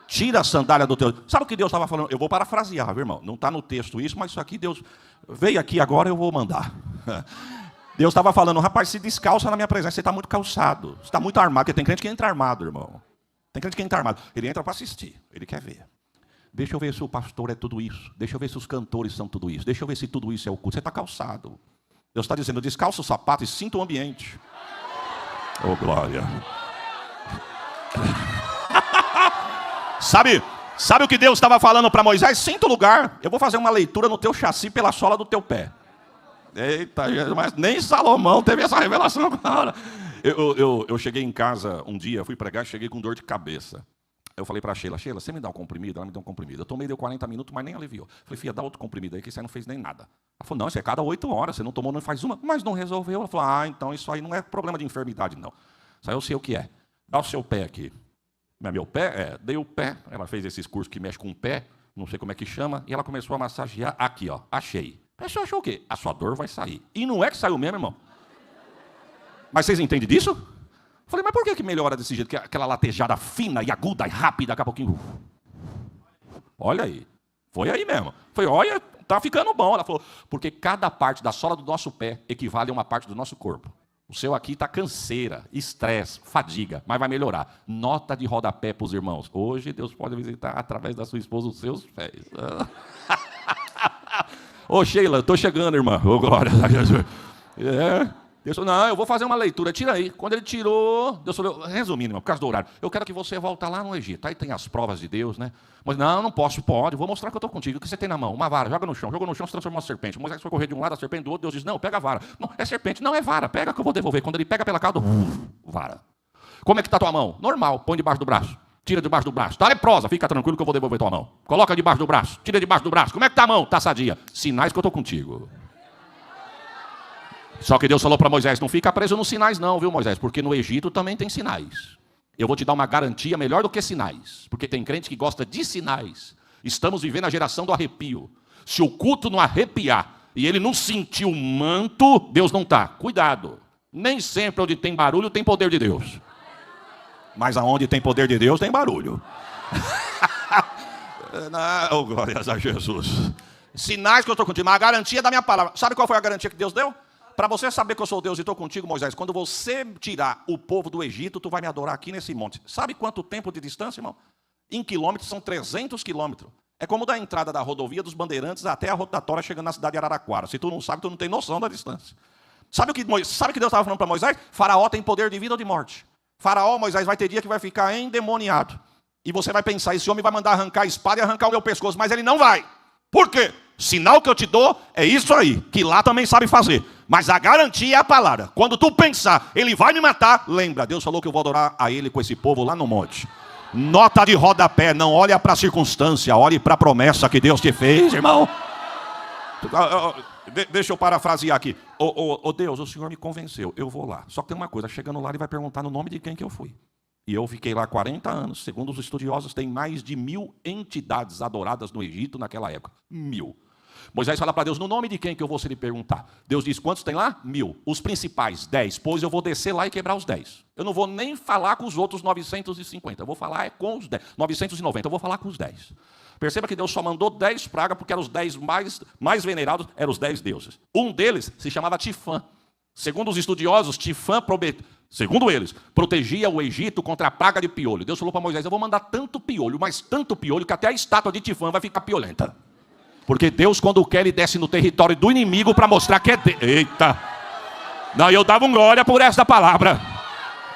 Tira a sandália do teu... Sabe o que Deus estava falando? Eu vou parafrasear, viu, irmão? Não está no texto isso, mas isso aqui Deus... veio aqui agora, eu vou mandar. Deus estava falando, rapaz, se descalça na minha presença, você está muito calçado. Você está muito armado, porque tem crente que entra armado, irmão. Tem crente que entra armado. Ele entra para assistir, ele quer ver. Deixa eu ver se o pastor é tudo isso. Deixa eu ver se os cantores são tudo isso. Deixa eu ver se tudo isso é o culto. Você está calçado. Deus está dizendo, descalça o sapato e sinta o ambiente. Oh, glória. Sabe o que Deus estava falando para Moisés? Sinta o lugar. Eu vou fazer uma leitura no teu chassi pela sola do teu pé. Eita, mas nem Salomão teve essa revelação. Eu cheguei em casa um dia, fui pregar, cheguei com dor de cabeça. Eu falei para a Sheila, você me dá um comprimido? Ela me deu um comprimido. Eu tomei, deu 40 minutos, mas nem aliviou. Falei, filha, dá outro comprimido aí, que você não fez nem nada. Ela falou, não, isso é cada 8 horas, você não tomou, não faz uma, mas não resolveu. Ela falou, então isso aí não é problema de enfermidade, não. Isso aí eu sei o que é. Dá o seu pé aqui. Meu pé? Dei o pé. Ela fez esses cursos que mexe com o pé, não sei como é que chama, e ela começou a massagear aqui, ó, achei. Você achou o quê? A sua dor vai sair. E não é que saiu mesmo, irmão. Mas vocês entendem disso? Falei, mas por que melhora desse jeito? Que aquela latejada fina e aguda e rápida, daqui a pouquinho... Olha aí. Foi aí mesmo. Falei, olha, tá ficando bom. Ela falou, porque cada parte da sola do nosso pé equivale a uma parte do nosso corpo. O seu aqui está canseira, estresse, fadiga, mas vai melhorar. Nota de rodapé para os irmãos. Hoje Deus pode visitar através da sua esposa os seus pés. Ô Sheila, eu estou chegando, irmã. Ô glória a Deus. Deus falou, não, eu vou fazer uma leitura, tira aí. Quando ele tirou, Deus falou, resumindo, irmão, por causa do horário, eu quero que você volte lá no Egito. Aí tem as provas de Deus, né? Mas não posso, pode, vou mostrar que eu estou contigo. O que você tem na mão? Uma vara, joga no chão, se transformou em uma serpente. Moisés foi correr de um lado, a serpente do outro, Deus diz, não, pega a vara. Não, é serpente, não é vara, pega que eu vou devolver. Quando ele pega pela cauda, vara. Como é que está a tua mão? Normal, põe debaixo do braço. Tira debaixo do braço. Está leprosa, fica tranquilo que eu vou devolver tua mão. Coloca debaixo do braço, tira debaixo do braço. Como é que está a mão? Está sadia. Sinais que eu estou contigo. Só que Deus falou para Moisés, não fica preso nos sinais não, viu Moisés? Porque no Egito também tem sinais. Eu vou te dar uma garantia melhor do que sinais. Porque tem crente que gosta de sinais. Estamos vivendo a geração do arrepio. Se o culto não arrepiar e ele não sentir o manto, Deus não está. Cuidado. Nem sempre onde tem barulho tem poder de Deus. Mas aonde tem poder de Deus tem barulho. Não, glórias a Jesus. Sinais que eu estou contigo, mas a garantia da minha palavra. Sabe qual foi a garantia que Deus deu? Para você saber que eu sou Deus e estou contigo, Moisés, quando você tirar o povo do Egito, tu vai me adorar aqui nesse monte. Sabe quanto tempo de distância, irmão? Em quilômetros, são 300 quilômetros. É como da entrada da rodovia dos Bandeirantes até a rotatória chegando na cidade de Araraquara. Se tu não sabe, tu não tem noção da distância. Sabe o que Deus estava falando para Moisés? Faraó tem poder de vida ou de morte. Faraó, Moisés, vai ter dia que vai ficar endemoniado. E você vai pensar, esse homem vai mandar arrancar a espada e arrancar o meu pescoço, mas ele não vai. Por quê? Sinal que eu te dou é isso aí, que lá também sabe fazer. Mas a garantia é a palavra. Quando tu pensar, ele vai me matar, lembra, Deus falou que eu vou adorar a ele com esse povo lá no monte. Nota de rodapé, não olha para a circunstância, olhe para a promessa que Deus te fez, irmão. Deixa eu parafrasear aqui. Ô Deus, o Senhor me convenceu, eu vou lá. Só que tem uma coisa, chegando lá ele vai perguntar no nome de quem que eu fui. E eu fiquei lá 40 anos. Segundo os estudiosos, tem mais de 1000 entidades adoradas no Egito naquela época. 1000. Moisés fala para Deus, no nome de quem que eu vou se lhe perguntar? Deus diz, quantos tem lá? 1000. Os principais, 10. Pois eu vou descer lá e quebrar os 10. Eu não vou nem falar com os outros 950. Eu vou falar com os 10. 990. Eu vou falar com os 10. Perceba que Deus só mandou 10 pragas, porque eram os 10 mais venerados, eram os 10 deuses. Um deles se chamava Tifã. Segundo os estudiosos, Tifã segundo eles, protegia o Egito contra a praga de piolho. Deus falou para Moisés, eu vou mandar tanto piolho, mas tanto piolho, que até a estátua de Tifã vai ficar piolenta. Porque Deus, quando quer, ele desce no território do inimigo para mostrar que é Deus. Eita! Não, eu dava um glória por esta palavra.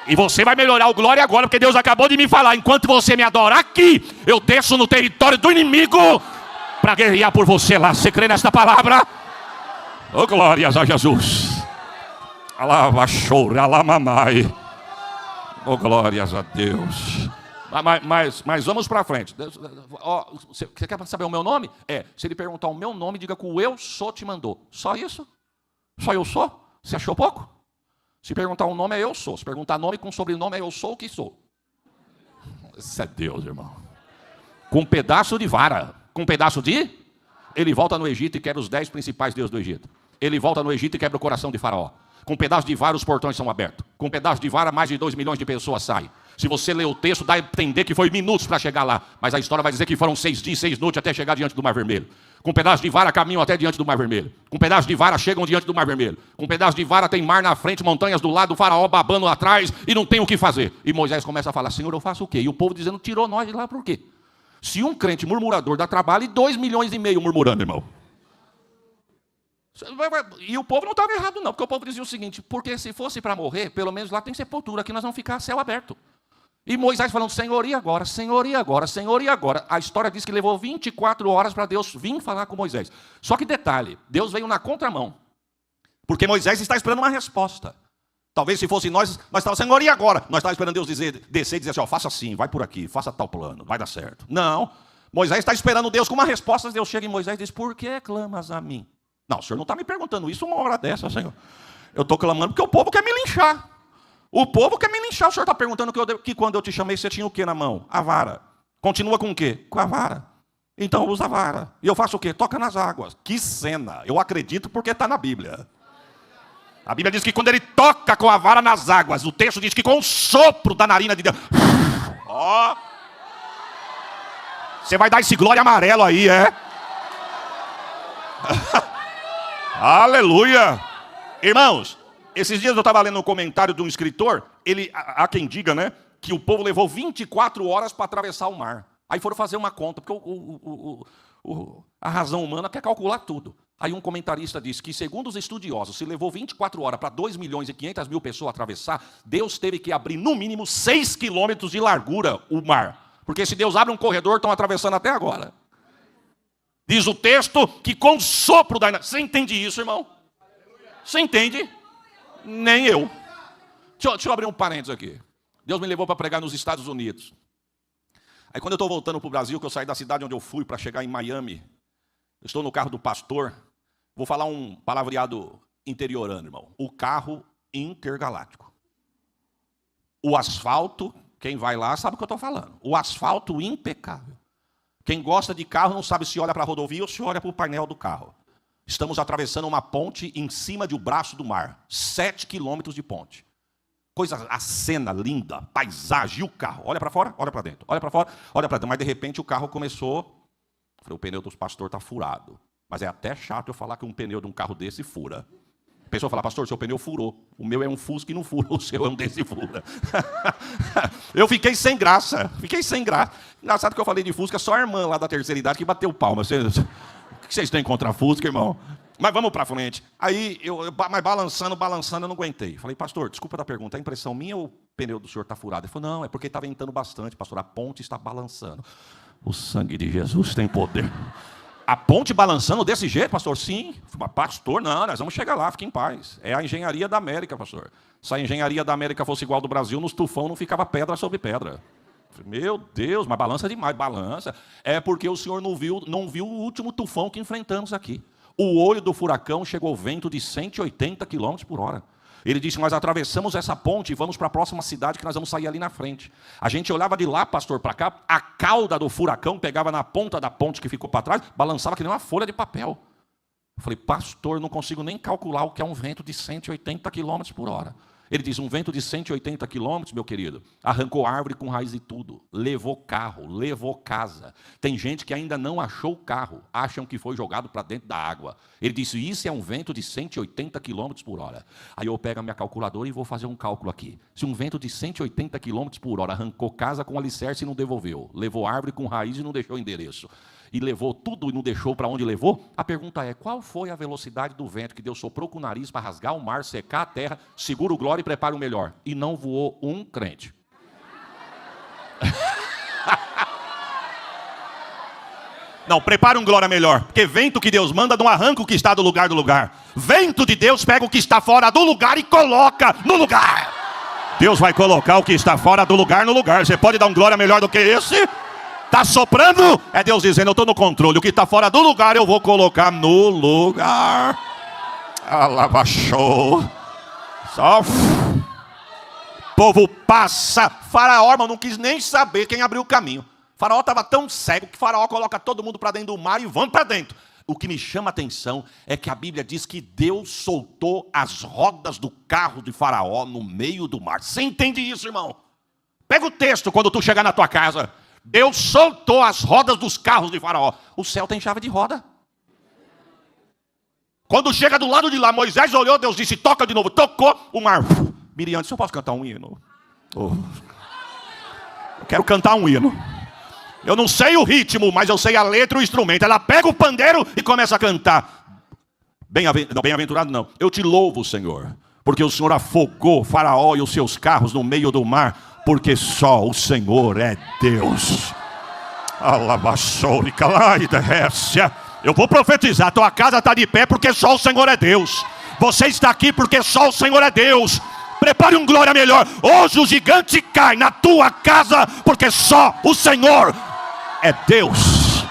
E você vai melhorar o glória agora, porque Deus acabou de me falar. Enquanto você me adorar aqui, eu desço no território do inimigo para guerrear por você lá. Você crê nesta palavra? Oh, glórias a Jesus. Alava, chora, alamamai. Oh, glórias a Deus. Mas vamos para frente. Você quer saber o meu nome? Se ele perguntar o meu nome, diga que o eu sou te mandou. Só isso? Só eu sou? Você achou pouco? Se perguntar o nome, é eu sou. Se perguntar nome com sobrenome, é eu sou o que sou. Isso é Deus, irmão. Com um pedaço de vara. Com um pedaço de... Ele volta no Egito e quebra os 10 principais deuses do Egito. Ele volta no Egito e quebra o coração de Faraó. Com um pedaço de vara, os portões são abertos. Com um pedaço de vara, mais de 2 milhões de pessoas saem. Se você ler o texto, dá a entender que foi minutos para chegar lá. Mas a história vai dizer que foram 6 dias, 6 noites até chegar diante do Mar Vermelho. Com um pedaço de vara, caminham até diante do Mar Vermelho. Com um pedaço de vara, chegam diante do Mar Vermelho. Com um pedaço de vara, tem mar na frente, montanhas do lado, o faraó babando atrás e não tem o que fazer. E Moisés começa a falar, Senhor, eu faço o quê? E o povo dizendo, tirou nós de lá por quê? Se um crente murmurador dá trabalho, e 2,5 milhões murmurando, irmão. E o povo não estava errado não, porque o povo dizia o seguinte, porque se fosse para morrer, pelo menos lá tem sepultura, aqui nós vamos ficar a céu aberto. E Moisés falando, Senhor, e agora? Senhor, e agora? Senhor, e agora? A história diz que levou 24 horas para Deus vir falar com Moisés. Só que detalhe, Deus veio na contramão. Porque Moisés está esperando uma resposta. Talvez se fosse nós estávamos, Senhor, e agora? Nós estávamos esperando Deus descer e dizer assim, faça assim, vai por aqui, faça tal plano, vai dar certo. Não, Moisés está esperando Deus com uma resposta, Deus chega em Moisés e diz, por que clamas a mim? Não, o senhor não está me perguntando isso uma hora dessa, Senhor. Eu estou clamando porque o povo quer me linchar. O povo quer me linchar. O senhor está perguntando que quando eu te chamei, você tinha o que na mão? A vara. Continua com o quê? Com a vara. Então usa a vara. E eu faço o quê? Toca nas águas. Que cena. Eu acredito porque está na Bíblia. A Bíblia diz que quando ele toca com a vara nas águas, o texto diz que com o sopro da narina de Deus. Ó. Você vai dar esse glória amarelo aí, é? Aleluia! Irmãos, esses dias eu estava lendo um comentário de um escritor, há quem diga, né, que o povo levou 24 horas para atravessar o mar. Aí foram fazer uma conta, porque a razão humana quer calcular tudo. Aí um comentarista disse que, segundo os estudiosos, se levou 24 horas para 2.500.000 pessoas atravessar, Deus teve que abrir no mínimo 6 quilômetros de largura o mar. Porque se Deus abre um corredor, estão atravessando até agora. Diz o texto que com o sopro da... Você entende isso, irmão? Você entende? Nem eu. Deixa eu abrir um parênteses aqui. Deus me levou para pregar nos Estados Unidos. Aí quando eu estou voltando para o Brasil, que eu saí da cidade onde eu fui para chegar em Miami, eu estou no carro do pastor, vou falar um palavreado interiorano, irmão. O carro intergaláctico. O asfalto, quem vai lá sabe o que eu estou falando. O asfalto impecável. Quem gosta de carro não sabe se olha para a rodovia ou se olha para o painel do carro. Estamos atravessando uma ponte em cima de um braço do mar. 7 quilômetros de ponte. Coisa, a cena linda, paisagem, e o carro. Olha para fora, olha para dentro. Olha para fora, olha para dentro. Mas de repente o carro começou... Falei, o pneu dos pastores está furado. Mas é até chato eu falar que um pneu de um carro desse fura. A pessoa fala, pastor, seu pneu furou. O meu é um Fusca e não fura, o seu é um desse fura. Eu fiquei sem graça. Engraçado que eu falei de Fusca, só a irmã lá da terceira idade que bateu palma. O que vocês têm contra a Fusca, irmão? Mas vamos para frente. Aí, mas balançando, eu não aguentei. Falei, pastor, desculpa da pergunta, é impressão minha ou o pneu do senhor está furado? Ele falou, não, é porque está ventando bastante, pastor, a ponte está balançando. O sangue de Jesus tem poder. A ponte balançando desse jeito, pastor? Sim. Pastor, não, nós vamos chegar lá, fique em paz. É a engenharia da América, pastor. Se a engenharia da América fosse igual ao do Brasil, nos tufão não ficava pedra sobre pedra. Meu Deus, mas balança demais, balança. É porque o senhor não viu o último tufão que enfrentamos aqui. O olho do furacão chegou ao vento de 180 km por hora. Ele disse, nós atravessamos essa ponte e vamos para a próxima cidade que nós vamos sair ali na frente. A gente olhava de lá, pastor, para cá, a cauda do furacão pegava na ponta da ponte que ficou para trás, balançava que nem uma folha de papel. Eu falei, pastor, não consigo nem calcular o que é um vento de 180 km por hora. Ele diz, um vento de 180 quilômetros, meu querido, arrancou árvore com raiz e tudo, levou carro, levou casa. Tem gente que ainda não achou o carro, acham que foi jogado para dentro da água. Ele disse, isso é um vento de 180 quilômetros por hora. Aí eu pego a minha calculadora e vou fazer um cálculo aqui. Se um vento de 180 quilômetros por hora arrancou casa com alicerce e não devolveu, levou árvore com raiz e não deixou endereço, e levou tudo e não deixou para onde levou, a pergunta é, qual foi a velocidade do vento que Deus soprou com o nariz para rasgar o mar, secar a terra, segura o glória e prepara o melhor? E não voou um crente. Não, prepara um glória melhor, porque vento que Deus manda não arranca o que está do lugar. Vento de Deus pega o que está fora do lugar e coloca no lugar. Deus vai colocar o que está fora do lugar no lugar. Você pode dar um glória melhor do que esse? Está soprando? É Deus dizendo, eu estou no controle. O que está fora do lugar eu vou colocar no lugar. Alabachou. Só. O povo passa. Faraó, irmão, não quis nem saber quem abriu o caminho. Faraó estava tão cego que Faraó coloca todo mundo para dentro do mar e vamos para dentro. O que me chama a atenção é que a Bíblia diz que Deus soltou as rodas do carro de Faraó no meio do mar. Você entende isso, irmão? Pega o texto quando tu chegar na tua casa. Deus soltou as rodas dos carros de Faraó. O céu tem chave de roda. Quando chega do lado de lá, Moisés olhou, Deus disse, toca de novo. Tocou, o mar. Miriam disse, eu posso cantar um hino? Oh. Eu quero cantar um hino. Eu não sei o ritmo, mas eu sei a letra e o instrumento. Ela pega o pandeiro e começa a cantar. Bem-aventurado não. Eu te louvo, Senhor, porque o Senhor afogou Faraó e os seus carros no meio do mar. Porque só o Senhor é Deus. Eu vou profetizar, tua casa está de pé porque só o Senhor é Deus. Você está aqui porque só o Senhor é Deus. Prepare um glória melhor. Hoje o gigante cai na tua casa porque só o Senhor é Deus.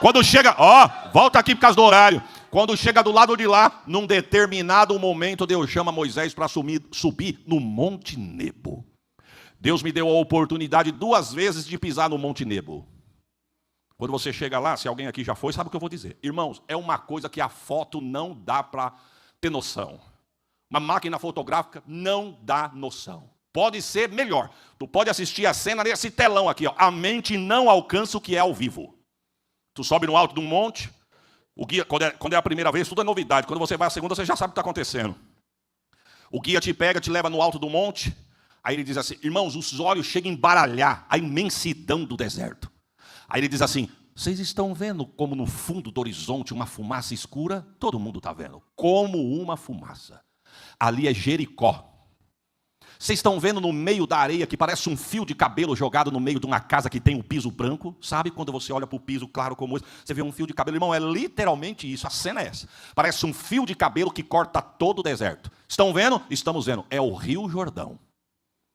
Quando chega, volta aqui por causa do horário. Quando chega do lado de lá, num determinado momento, Deus chama Moisés para subir no Monte Nebo. Deus me deu a oportunidade 2 vezes de pisar no Monte Nebo. Quando você chega lá, se alguém aqui já foi, sabe o que eu vou dizer. Irmãos, é uma coisa que a foto não dá para ter noção. Uma máquina fotográfica não dá noção. Pode ser melhor. Tu pode assistir a cena nesse telão aqui. A mente não alcança o que é ao vivo. Tu sobe no alto de um monte. O guia, quando é a primeira vez, tudo é novidade. Quando você vai a segunda, você já sabe o que está acontecendo. O guia te pega, te leva no alto do monte. Aí ele diz assim, irmãos, os olhos chegam a embaralhar a imensidão do deserto. Aí ele diz assim, vocês estão vendo como no fundo do horizonte uma fumaça escura? Todo mundo está vendo. Como uma fumaça. Ali é Jericó. Vocês estão vendo no meio da areia que parece um fio de cabelo jogado no meio de uma casa que tem um piso branco? Sabe quando você olha para o piso claro como esse, você vê um fio de cabelo? Irmão, é literalmente isso, a cena é essa. Parece um fio de cabelo que corta todo o deserto. Estão vendo? Estamos vendo. É o Rio Jordão.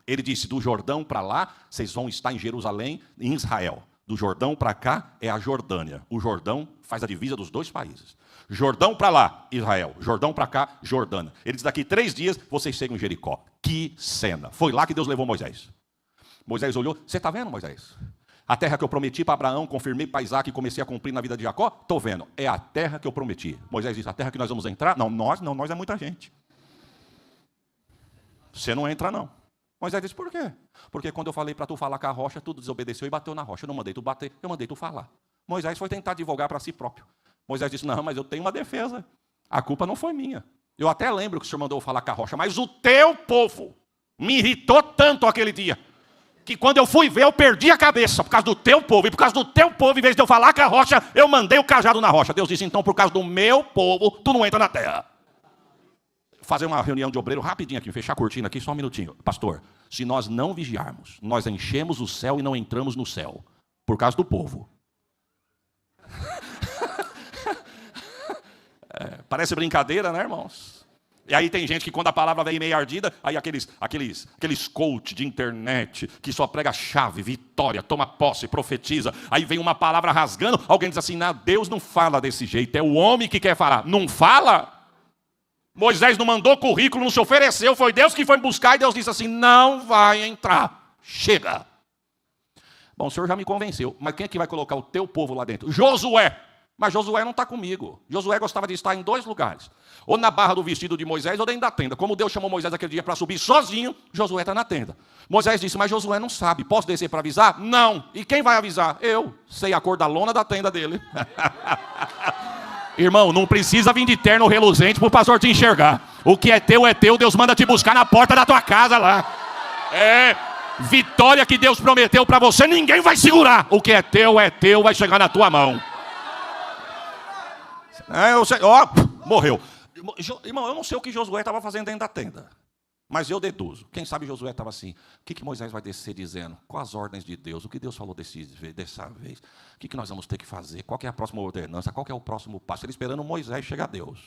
Ele disse, do Jordão para lá, vocês vão estar em Jerusalém, em Israel. Do Jordão para cá é a Jordânia. O Jordão faz a divisa dos 2 países. Jordão para lá, Israel. Jordão para cá, Jordânia. Ele diz, daqui 3 dias vocês chegam em Jericó. Que cena. Foi lá que Deus levou Moisés. Moisés olhou, você está vendo, Moisés? A terra que eu prometi para Abraão, confirmei para Isaac e comecei a cumprir na vida de Jacó? Estou vendo. É a terra que eu prometi. Moisés disse, a terra que nós vamos entrar? Não, nós é muita gente. Você não entra, não. Moisés disse, por quê? Porque quando eu falei para tu falar com a rocha, tu desobedeceu e bateu na rocha. Eu não mandei tu bater, eu mandei tu falar. Moisés foi tentar advogar para si próprio. Moisés disse, não, mas eu tenho uma defesa. A culpa não foi minha. Eu até lembro que o Senhor mandou eu falar com a rocha, mas o teu povo me irritou tanto aquele dia, que quando eu fui ver, eu perdi a cabeça por causa do teu povo. E por causa do teu povo, em vez de eu falar com a rocha, eu mandei o cajado na rocha. Deus disse, então por causa do meu povo, tu não entra na terra. Fazer uma reunião de obreiro rapidinho aqui, fechar a cortina aqui, só um minutinho. Pastor, se nós não vigiarmos, nós enchemos o céu e não entramos no céu, por causa do povo. Parece brincadeira, né, irmãos? E aí tem gente que quando a palavra vem meio ardida, aí aqueles coach de internet, que só prega chave, vitória, toma posse, profetiza, aí vem uma palavra rasgando, alguém diz assim, não, Deus não fala desse jeito, é o homem que quer falar. Não fala? Moisés não mandou currículo, não se ofereceu, foi Deus que foi buscar, e Deus disse assim, não vai entrar, chega. Bom, o Senhor já me convenceu, mas quem é que vai colocar o teu povo lá dentro? Josué. Mas Josué não está comigo. Josué gostava de estar em 2 lugares. Ou na barra do vestido de Moisés, ou dentro da tenda. Como Deus chamou Moisés aquele dia para subir sozinho, Josué está na tenda. Moisés disse, mas Josué não sabe. Posso descer para avisar? Não. E quem vai avisar? Eu. Sei a cor da lona da tenda dele. Irmão, não precisa vir de terno reluzente para o pastor te enxergar. O que é teu, Deus manda te buscar na porta da tua casa lá. Vitória que Deus prometeu para você, ninguém vai segurar. O que é teu, vai chegar na tua mão. Morreu. Irmão, eu não sei o que Josué estava fazendo dentro da tenda. Mas eu deduzo. Quem sabe Josué estava assim. O que Moisés vai descer dizendo? Quais as ordens de Deus? O que Deus falou dessa vez? O que nós vamos ter que fazer? Qual que é a próxima ordenança? Qual que é o próximo passo? Ele esperando Moisés chegar a Deus.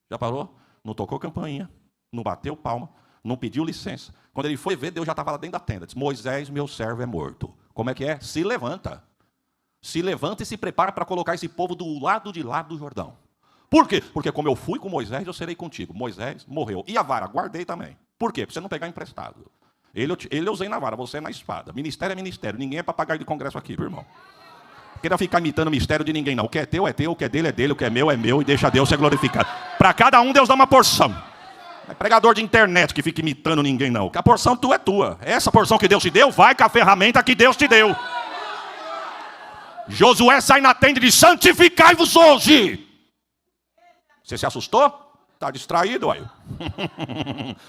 Já parou? Não tocou campainha. Não bateu palma. Não pediu licença. Quando ele foi ver, Deus já estava lá dentro da tenda. Disse, Moisés, meu servo é morto. Como é que é? Se levanta. Se levanta e se prepara para colocar esse povo do lado de lá do Jordão. Por quê? Porque como eu fui com Moisés, eu serei contigo. Moisés morreu. E a vara? Guardei também. Por quê? Para você não pegar emprestado. Ele eu usei na vara, você na espada. Ministério é ministério. Ninguém é papagaio de congresso aqui, meu irmão. Não queira ficar imitando o mistério de ninguém, não. O que é teu, o que é dele, o que é meu, e deixa Deus ser glorificado. Para cada um, Deus dá uma porção. Não é pregador de internet que fica imitando ninguém, não. Que a porção tua é tua. Essa porção que Deus te deu, vai com a ferramenta que Deus te deu. Josué sai na tenda e diz, santificai-vos hoje. Você se assustou? Está distraído aí.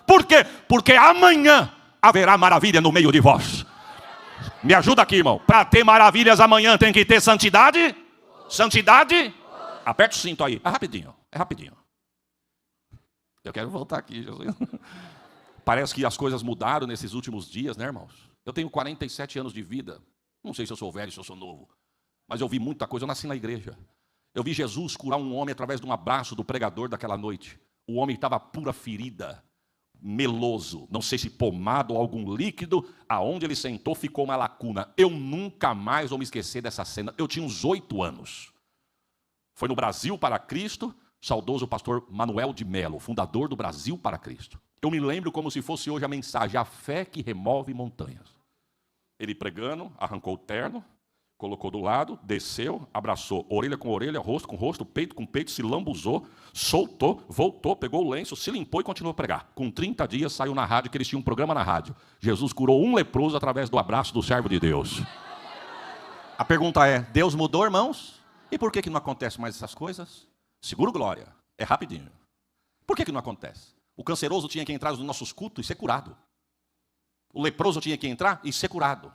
Por quê? Porque amanhã haverá maravilha no meio de vós. Me ajuda aqui, irmão. Para ter maravilhas amanhã tem que ter santidade? Santidade? Aperta o cinto aí. É rapidinho. Eu quero voltar aqui, Jesus. Parece que as coisas mudaram nesses últimos dias, né, irmãos? Eu tenho 47 anos de vida. Não sei se eu sou velho, se eu sou novo. Mas eu vi muita coisa. Eu nasci na igreja. Eu vi Jesus curar um homem através de um abraço do pregador daquela noite. O homem estava pura ferida, meloso, não sei se pomado ou algum líquido. Aonde ele sentou ficou uma lacuna. Eu nunca mais vou me esquecer dessa cena. Eu tinha uns 8 anos. Foi no Brasil para Cristo, saudoso pastor Manuel de Melo, fundador do Brasil para Cristo. Eu me lembro como se fosse hoje a mensagem, a fé que remove montanhas. Ele pregando, arrancou o terno, colocou do lado, desceu, abraçou, orelha com orelha, rosto com rosto, peito com peito, se lambuzou, soltou, voltou, pegou o lenço, se limpou e continuou a pregar. Com 30 dias saiu na rádio, que eles tinham um programa na rádio. Jesus curou um leproso através do abraço do servo de Deus. A pergunta é, Deus mudou, irmãos? E por que não acontece mais essas coisas? Seguro glória, é rapidinho. Por que não acontece? O canceroso tinha que entrar nos nossos cultos e ser curado. O leproso tinha que entrar e ser curado.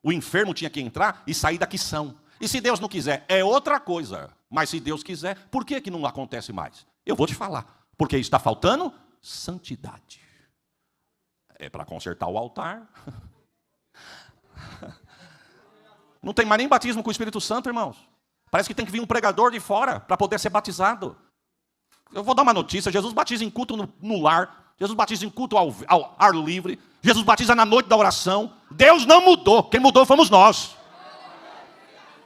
O enfermo tinha que entrar e sair da quição. E se Deus não quiser, é outra coisa. Mas se Deus quiser, por que não acontece mais? Eu vou te falar. Porque está faltando santidade. É para consertar o altar. Não tem mais nem batismo com o Espírito Santo, irmãos. Parece que tem que vir um pregador de fora para poder ser batizado. Eu vou dar uma notícia. Jesus batiza em culto no lar. Jesus batiza em culto ao ar livre. Jesus batiza na noite da oração. Deus não mudou. Quem mudou fomos nós.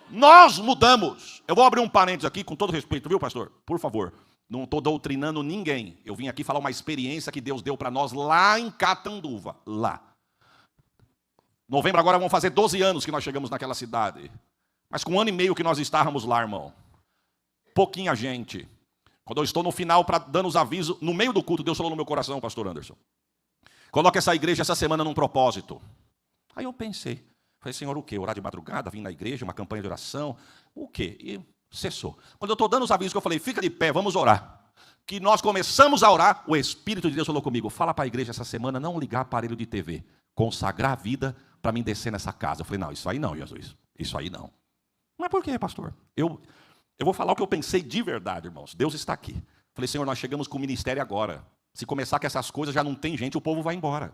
Nós mudamos. Eu vou abrir um parênteses aqui, com todo respeito, viu, pastor? Por favor. Não estou doutrinando ninguém. Eu vim aqui falar uma experiência que Deus deu para nós lá em Catanduva. Lá. Novembro agora vão fazer 12 anos que nós chegamos naquela cidade. Mas com 1 ano e meio que nós estávamos lá, irmão. Pouquinha gente. Quando eu estou no final, dando os avisos, no meio do culto, Deus falou no meu coração, pastor Anderson. Coloque essa igreja essa semana num propósito. Aí eu pensei. Falei, Senhor, o quê? Orar de madrugada, vir na igreja, uma campanha de oração. O quê? E cessou. Quando eu estou dando os avisos, que eu falei, fica de pé, vamos orar. Que nós começamos a orar, o Espírito de Deus falou comigo, fala para a igreja essa semana não ligar aparelho de TV. Consagrar a vida para mim descer nessa casa. Eu falei, não, isso aí não, Jesus. Isso aí não. Mas por quê, pastor? Eu vou falar o que eu pensei de verdade, irmãos. Deus está aqui. Falei, Senhor, nós chegamos com o ministério agora. Se começar com essas coisas, já não tem gente, o povo vai embora.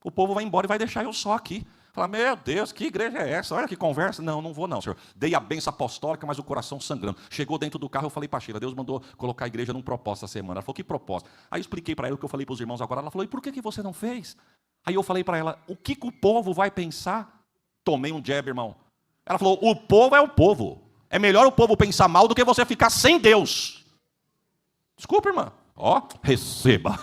O povo vai embora e vai deixar eu só aqui. Falar, meu Deus, que igreja é essa? Olha que conversa. Não, não vou não, Senhor. Dei a benção apostólica, mas o coração sangrando. Chegou dentro do carro, eu falei para a Sheila, Deus mandou colocar a igreja num propósito essa semana. Ela falou, que propósito? Aí eu expliquei para ela o que eu falei para os irmãos agora. Ela falou, e por que você não fez? Aí eu falei para ela, o que o povo vai pensar? Tomei um jab, irmão. Ela falou, o povo é o povo. É melhor o povo pensar mal do que você ficar sem Deus. Desculpa, irmã. Ó, receba.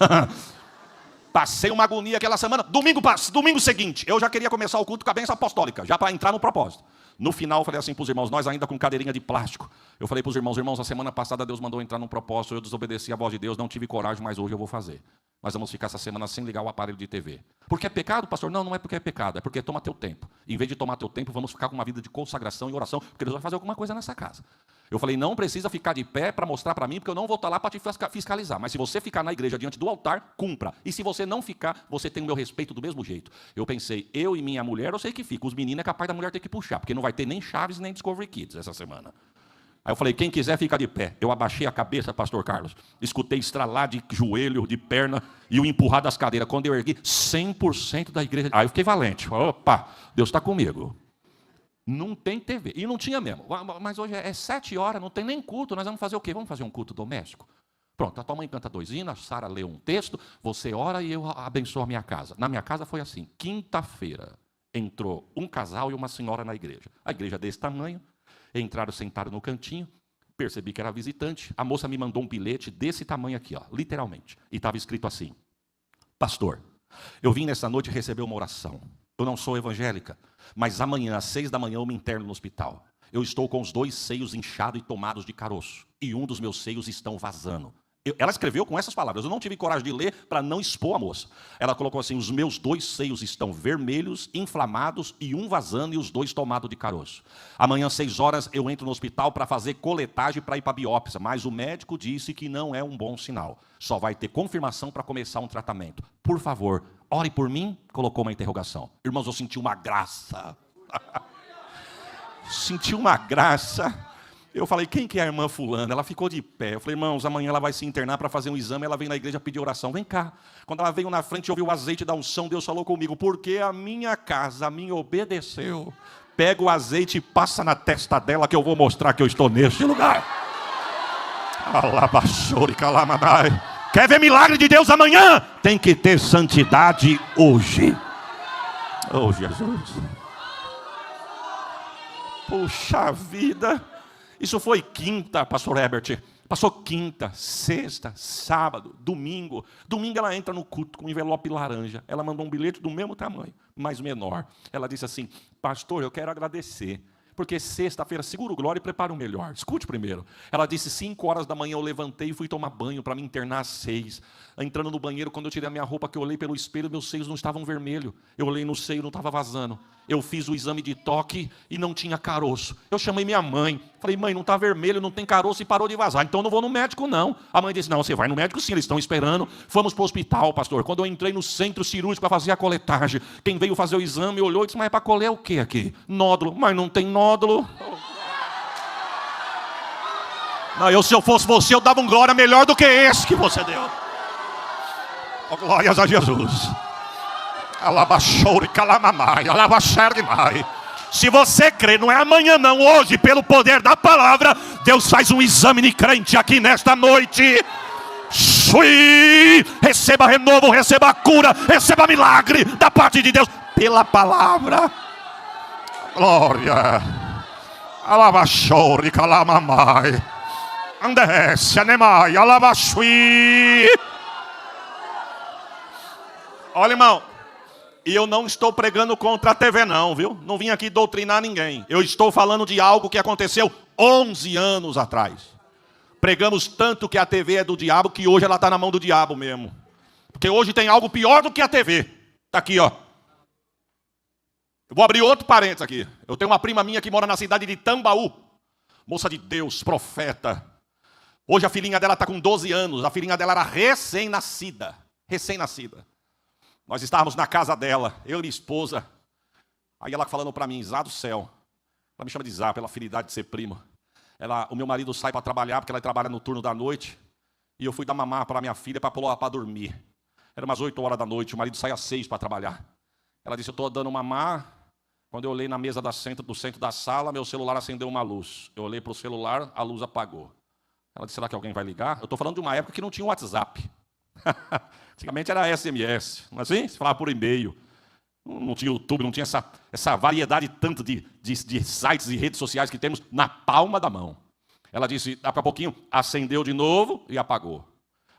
Passei uma agonia aquela semana. Domingo seguinte, eu já queria começar o culto com a bênção apostólica, já para entrar no propósito. No final, eu falei assim para os irmãos, nós ainda com cadeirinha de plástico. Eu falei para os irmãos, a semana passada Deus mandou entrar num propósito, eu desobedeci a voz de Deus, não tive coragem, mas hoje eu vou fazer. Nós vamos ficar essa semana sem ligar o aparelho de TV. Porque é pecado, pastor? Não, não é porque é pecado, é porque toma teu tempo. Em vez de tomar teu tempo, vamos ficar com uma vida de consagração e oração, porque Deus vai fazer alguma coisa nessa casa. Eu falei, não precisa ficar de pé para mostrar para mim, porque eu não vou estar lá para te fiscalizar. Mas se você ficar na igreja diante do altar, cumpra. E se você não ficar, você tem o meu respeito do mesmo jeito. Eu pensei, eu e minha mulher, eu sei que fica. Os meninos é capaz da mulher ter que puxar, porque não vai ter nem Chaves nem Discovery Kids essa semana. Aí eu falei, quem quiser fica de pé. Eu abaixei a cabeça, pastor Carlos. Escutei estralar de joelho, de perna e o empurrar das cadeiras. Quando eu ergui, 100% da igreja. Aí eu fiquei valente. Opa, Deus está comigo. Não tem TV. E não tinha mesmo. Mas hoje é 7 horas, não tem nem culto. Nós vamos fazer o quê? Vamos fazer um culto doméstico? Pronto, a tua mãe canta 2 hinos, a Sara lê um texto, você ora e eu abençoo a minha casa. Na minha casa foi assim, quinta-feira entrou um casal e uma senhora na igreja. A igreja desse tamanho, entraram, sentaram no cantinho, percebi que era visitante, a moça me mandou um bilhete desse tamanho aqui, ó, literalmente, e estava escrito assim, pastor, eu vim nessa noite receber uma oração, eu não sou evangélica, mas amanhã às 6 da manhã eu me interno no hospital, eu estou com os 2 seios inchados e tomados de caroço, e um dos meus seios estão vazando. Ela escreveu com essas palavras, eu não tive coragem de ler para não expor a moça. Ela colocou assim, os meus 2 seios estão vermelhos, inflamados e um vazando e os 2 tomados de caroço. Amanhã às 6 horas eu entro no hospital para fazer coletagem para ir para a biópsia, mas o médico disse que não é um bom sinal. Só vai ter confirmação para começar um tratamento. Por favor, ore por mim, colocou uma interrogação. Irmãos, eu senti uma graça. Senti uma graça. Eu falei, quem que é a irmã fulana? Ela ficou de pé. Eu falei, irmãos, amanhã ela vai se internar para fazer um exame. Ela vem na igreja pedir oração. Vem cá. Quando ela veio na frente, eu vi o azeite da unção. Deus falou comigo, porque a minha casa me obedeceu. Pega o azeite e passa na testa dela que eu vou mostrar que eu estou neste lugar. Quer ver milagre de Deus amanhã? Tem que ter santidade hoje. Oh, Jesus. Puxa vida. Isso foi quinta, pastor Herbert. Passou quinta, sexta, sábado, domingo. Domingo ela entra no culto com um envelope laranja. Ela mandou um bilhete do mesmo tamanho, mas menor. Ela disse assim, pastor, eu quero agradecer. Porque sexta-feira, seguro o glória e prepara o melhor. Escute primeiro. Ela disse, 5 horas da manhã eu levantei e fui tomar banho para me internar às 6. Entrando no banheiro, quando eu tirei a minha roupa, que eu olhei pelo espelho, meus seios não estavam vermelhos. Eu olhei no seio, não estava vazando. Eu fiz o exame de toque e não tinha caroço. Eu chamei minha mãe. Falei, mãe, não está vermelho, não tem caroço e parou de vazar. Então eu não vou no médico, não. A mãe disse, não, você vai no médico sim, eles estão esperando. Fomos para o hospital, pastor. Quando eu entrei no centro cirúrgico para fazer a coletagem, quem veio fazer o exame olhou e disse, mas é para colher o quê aqui? Nódulo. Mas não tem nódulo. Não, se eu fosse você, eu dava um glória melhor do que esse que você deu. Oh, glórias a Jesus. Alabaxoure, calamamai, alabaxerguimai. Se você crê, não é amanhã não, hoje, pelo poder da palavra, Deus faz um exame de crente aqui nesta noite. Receba renovo, receba cura, receba milagre da parte de Deus, pela palavra. Glória. Alabaxoure, calamamai. Andesse, anemai, alabaxui. Olha, irmão, e eu não estou pregando contra a TV não, viu? Não vim aqui doutrinar ninguém. Eu estou falando de algo que aconteceu 11 anos atrás. Pregamos tanto que a TV é do diabo, que hoje ela está na mão do diabo mesmo. Porque hoje tem algo pior do que a TV. Está aqui, ó. Eu vou abrir outro parênteses aqui. Eu tenho uma prima minha que mora na cidade de Tambaú. Moça de Deus, profeta. Hoje a filhinha dela está com 12 anos. A filhinha dela era recém-nascida. Recém-nascida. Nós estávamos na casa dela, eu e minha esposa. Aí ela falando para mim, Zá do céu. Ela me chama de Zá, pela afinidade de ser primo. O meu marido sai para trabalhar, porque ela trabalha no turno da noite. E eu fui dar mamar para minha filha para pôr ela para dormir. Era umas 8 horas da noite, o marido sai às 6 para trabalhar. Ela disse, eu estou dando mamar. Quando eu olhei na mesa do centro da sala, meu celular acendeu uma luz. Eu olhei para o celular, a luz apagou. Ela disse, será que alguém vai ligar? Eu estou falando de uma época que não tinha WhatsApp. Antigamente era SMS, não é assim? Você falava por e-mail. Não tinha YouTube, não tinha essa variedade tanto de sites e redes sociais que temos na palma da mão. Ela disse, daqui a pouquinho, acendeu de novo e apagou.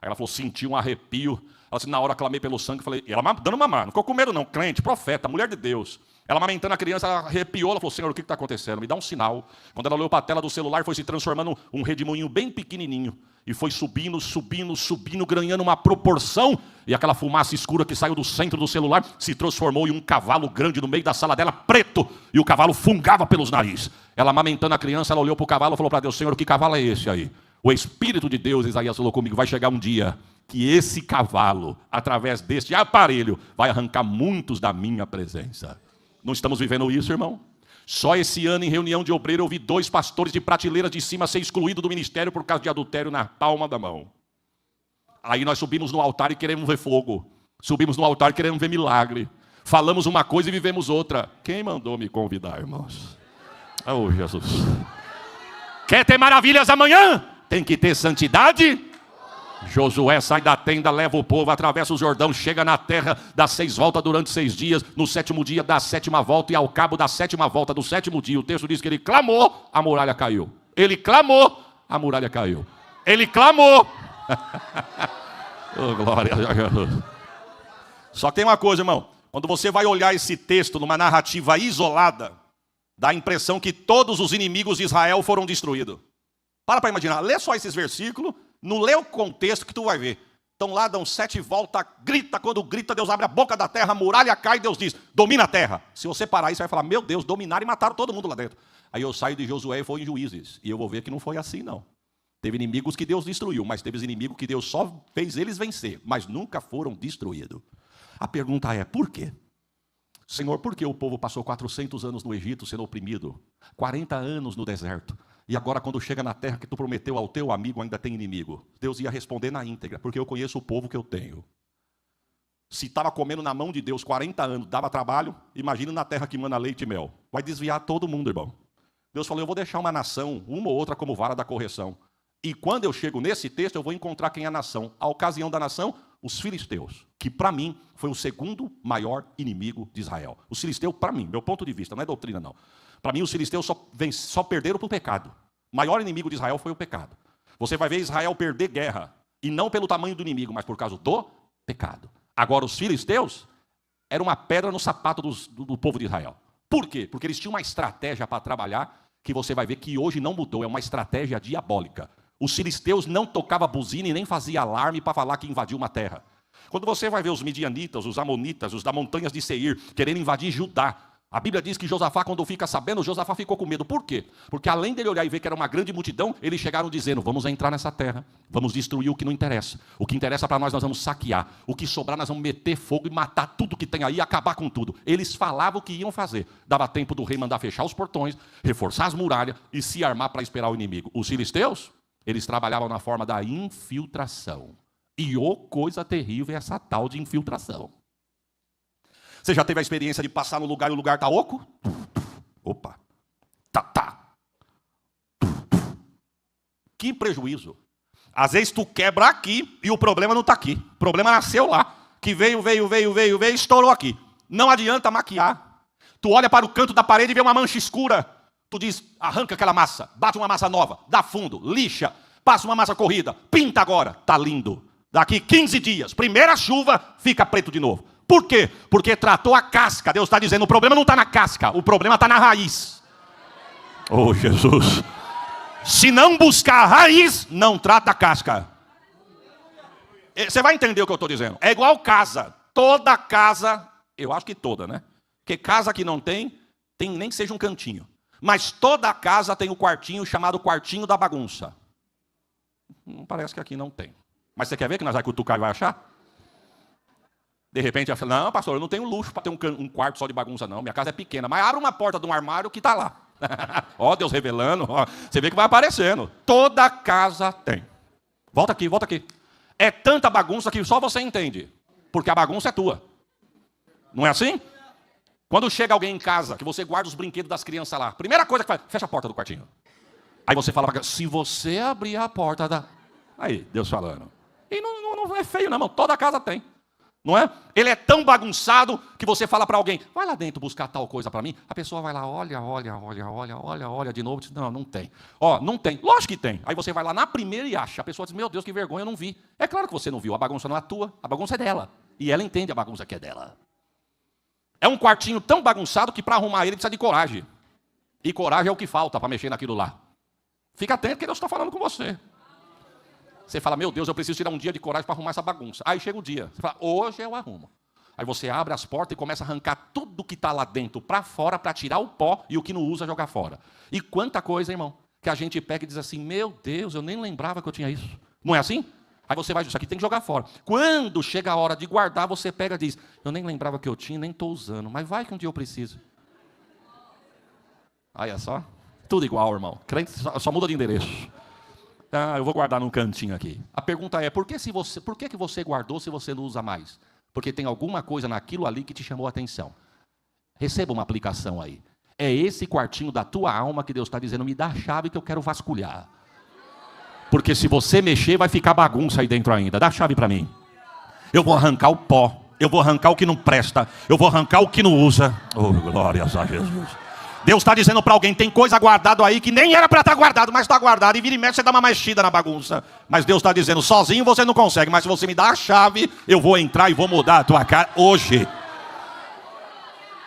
Aí ela falou, senti um arrepio. Ela disse, na hora clamei pelo sangue, falei, e ela dando mamar, não ficou com medo não, crente, profeta, mulher de Deus. Ela amamentando a criança, ela arrepiou, ela falou, Senhor, o que está acontecendo? Me dá um sinal. Quando ela olhou para a tela do celular, foi se transformando um redemoinho bem pequenininho. E foi subindo, ganhando uma proporção. E aquela fumaça escura que saiu do centro do celular se transformou em um cavalo grande no meio da sala dela, preto. E o cavalo fungava pelos narizes. Ela amamentando a criança, ela olhou para o cavalo e falou para Deus, Senhor, que cavalo é esse aí? O Espírito de Deus, Isaías falou comigo, vai chegar um dia que esse cavalo, através deste aparelho, vai arrancar muitos da minha presença. Não estamos vivendo isso, irmão? Só esse ano, em reunião de obreiro, eu vi 2 pastores de prateleira de cima ser excluídos do ministério por causa de adultério na palma da mão. Aí nós subimos no altar e queremos ver fogo. Subimos no altar e queremos ver milagre. Falamos uma coisa e vivemos outra. Quem mandou me convidar, irmãos? Oh, Jesus. Quer ter maravilhas amanhã? Tem que ter santidade. Josué sai da tenda, leva o povo, atravessa o Jordão, chega na terra, dá 6 voltas durante 6 dias. No 7º dia dá a 7ª volta, e ao cabo da 7ª volta do 7º dia, o texto diz que ele clamou, a muralha caiu. Ele clamou, a muralha caiu. Ele clamou. Oh, glória a Deus. Só que tem uma coisa, irmão. Quando você vai olhar esse texto numa narrativa isolada, dá a impressão que todos os inimigos de Israel foram destruídos. Para imaginar, lê só esses versículos. Não lê o contexto que tu vai ver. Então lá dão 7 voltas, grita, quando grita, Deus abre a boca da terra, a muralha cai, Deus diz, domina a terra. Se você parar isso, você vai falar, meu Deus, dominaram e mataram todo mundo lá dentro. Aí eu saio de Josué e vou em Juízes, e eu vou ver que não foi assim não. Teve inimigos que Deus destruiu, mas teve inimigos que Deus só fez eles vencer, mas nunca foram destruídos. A pergunta é, por quê? Senhor, por que o povo passou 400 anos no Egito sendo oprimido? 40 anos no deserto. E agora quando chega na terra que tu prometeu ao teu amigo ainda tem inimigo. Deus ia responder na íntegra, porque eu conheço o povo que eu tenho. Se estava comendo na mão de Deus 40 anos, dava trabalho, imagina na terra que mana leite e mel. Vai desviar todo mundo, irmão. Deus falou, eu vou deixar uma nação, uma ou outra como vara da correção. E quando eu chego nesse texto, eu vou encontrar quem é a nação. A ocasião da nação, os filisteus, que para mim foi o 2º maior inimigo de Israel. Os filisteus, para mim, meu ponto de vista, não é doutrina não. Para mim, os filisteus só perderam para o pecado. O maior inimigo de Israel foi o pecado. Você vai ver Israel perder guerra, e não pelo tamanho do inimigo, mas por causa do pecado. Agora, os filisteus eram uma pedra no sapato do povo de Israel. Por quê? Porque eles tinham uma estratégia para trabalhar, que você vai ver que hoje não mudou, é uma estratégia diabólica. Os filisteus não tocavam buzina e nem faziam alarme para falar que invadiu uma terra. Quando você vai ver os midianitas, os amonitas, os da montanhas de Seir, querendo invadir Judá, a Bíblia diz que Josafá, quando fica sabendo, Josafá ficou com medo. Por quê? Porque além dele olhar e ver que era uma grande multidão, eles chegaram dizendo, vamos entrar nessa terra, vamos destruir o que não interessa. O que interessa para nós vamos saquear. O que sobrar, nós vamos meter fogo e matar tudo que tem aí e acabar com tudo. Eles falavam o que iam fazer. Dava tempo do rei mandar fechar os portões, reforçar as muralhas e se armar para esperar o inimigo. Os filisteus, eles trabalhavam na forma da infiltração. E coisa terrível é essa tal de infiltração. Você já teve a experiência de passar no lugar e o lugar está oco? Opa! Tá. Que prejuízo. Às vezes tu quebra aqui e o problema não está aqui. O problema nasceu lá. Que veio, e estourou aqui. Não adianta maquiar. Tu olha para o canto da parede e vê uma mancha escura. Tu diz, arranca aquela massa, bate uma massa nova, dá fundo, lixa, passa uma massa corrida, pinta agora. Tá lindo. Daqui 15 dias, primeira chuva, fica preto de novo. Por quê? Porque tratou a casca. Deus está dizendo, o problema não está na casca, o problema está na raiz. Oh, Jesus. Se não buscar a raiz, não trata a casca. Você vai entender o que eu estou dizendo. É igual casa. Toda casa, eu acho que toda, né? Porque casa que não tem nem que seja um cantinho. Mas toda casa tem o quartinho chamado quartinho da bagunça. Não parece que aqui não tem. Mas você quer ver que nós vai cutucar e vai achar? De repente, ela fala, não, pastor, eu não tenho luxo para ter um quarto só de bagunça, não. Minha casa é pequena. Mas abre uma porta de um armário que está lá. Ó, Deus revelando. Ó. Você vê que vai aparecendo. Toda casa tem. Volta aqui. É tanta bagunça que só você entende. Porque a bagunça é tua. Não é assim? Quando chega alguém em casa, que você guarda os brinquedos das crianças lá, primeira coisa que faz, fecha a porta do quartinho. Aí você fala, se você abrir a porta da... Aí, Deus falando. E não é feio, não, irmão. Toda casa tem. Não é? Ele é tão bagunçado que você fala para alguém, vai lá dentro buscar tal coisa para mim. A pessoa vai lá, olha de novo, diz, não, não tem. Ó, não tem. Lógico que tem. Aí você vai lá na primeira e acha. A pessoa diz, meu Deus, que vergonha, eu não vi. É claro que você não viu, a bagunça não é tua, a bagunça é dela. E ela entende a bagunça que é dela. É um quartinho tão bagunçado que para arrumar ele precisa de coragem. E coragem é o que falta para mexer naquilo lá. Fica atento que Deus está falando com você. Você fala, meu Deus, eu preciso tirar um dia de coragem para arrumar essa bagunça. Aí chega o dia, você fala, hoje eu arrumo. Aí você abre as portas e começa a arrancar tudo que está lá dentro para fora, para tirar o pó e o que não usa jogar fora. E quanta coisa, irmão, que a gente pega e diz assim, meu Deus, eu nem lembrava que eu tinha isso. Não é assim? Aí você vai, isso aqui tem que jogar fora. Quando chega a hora de guardar, você pega e diz, eu nem lembrava que eu tinha, nem estou usando, mas vai que um dia eu preciso. Aí é só, tudo igual, irmão. Crente só muda de endereço. Ah, eu vou guardar num cantinho aqui. A pergunta é, por que que você guardou se você não usa mais? Porque tem alguma coisa naquilo ali que te chamou a atenção. Receba uma aplicação aí. É esse quartinho da tua alma que Deus está dizendo, me dá a chave que eu quero vasculhar. Porque se você mexer, vai ficar bagunça aí dentro ainda. Dá a chave para mim. Eu vou arrancar o pó. Eu vou arrancar o que não presta. Eu vou arrancar o que não usa. Oh, glórias a Jesus. Deus está dizendo para alguém, tem coisa guardado aí que nem era para estar guardado, mas está guardado. E vira e mexe, você dá uma mexida na bagunça. Mas Deus está dizendo, sozinho você não consegue. Mas se você me dá a chave, eu vou entrar e vou mudar a tua cara hoje.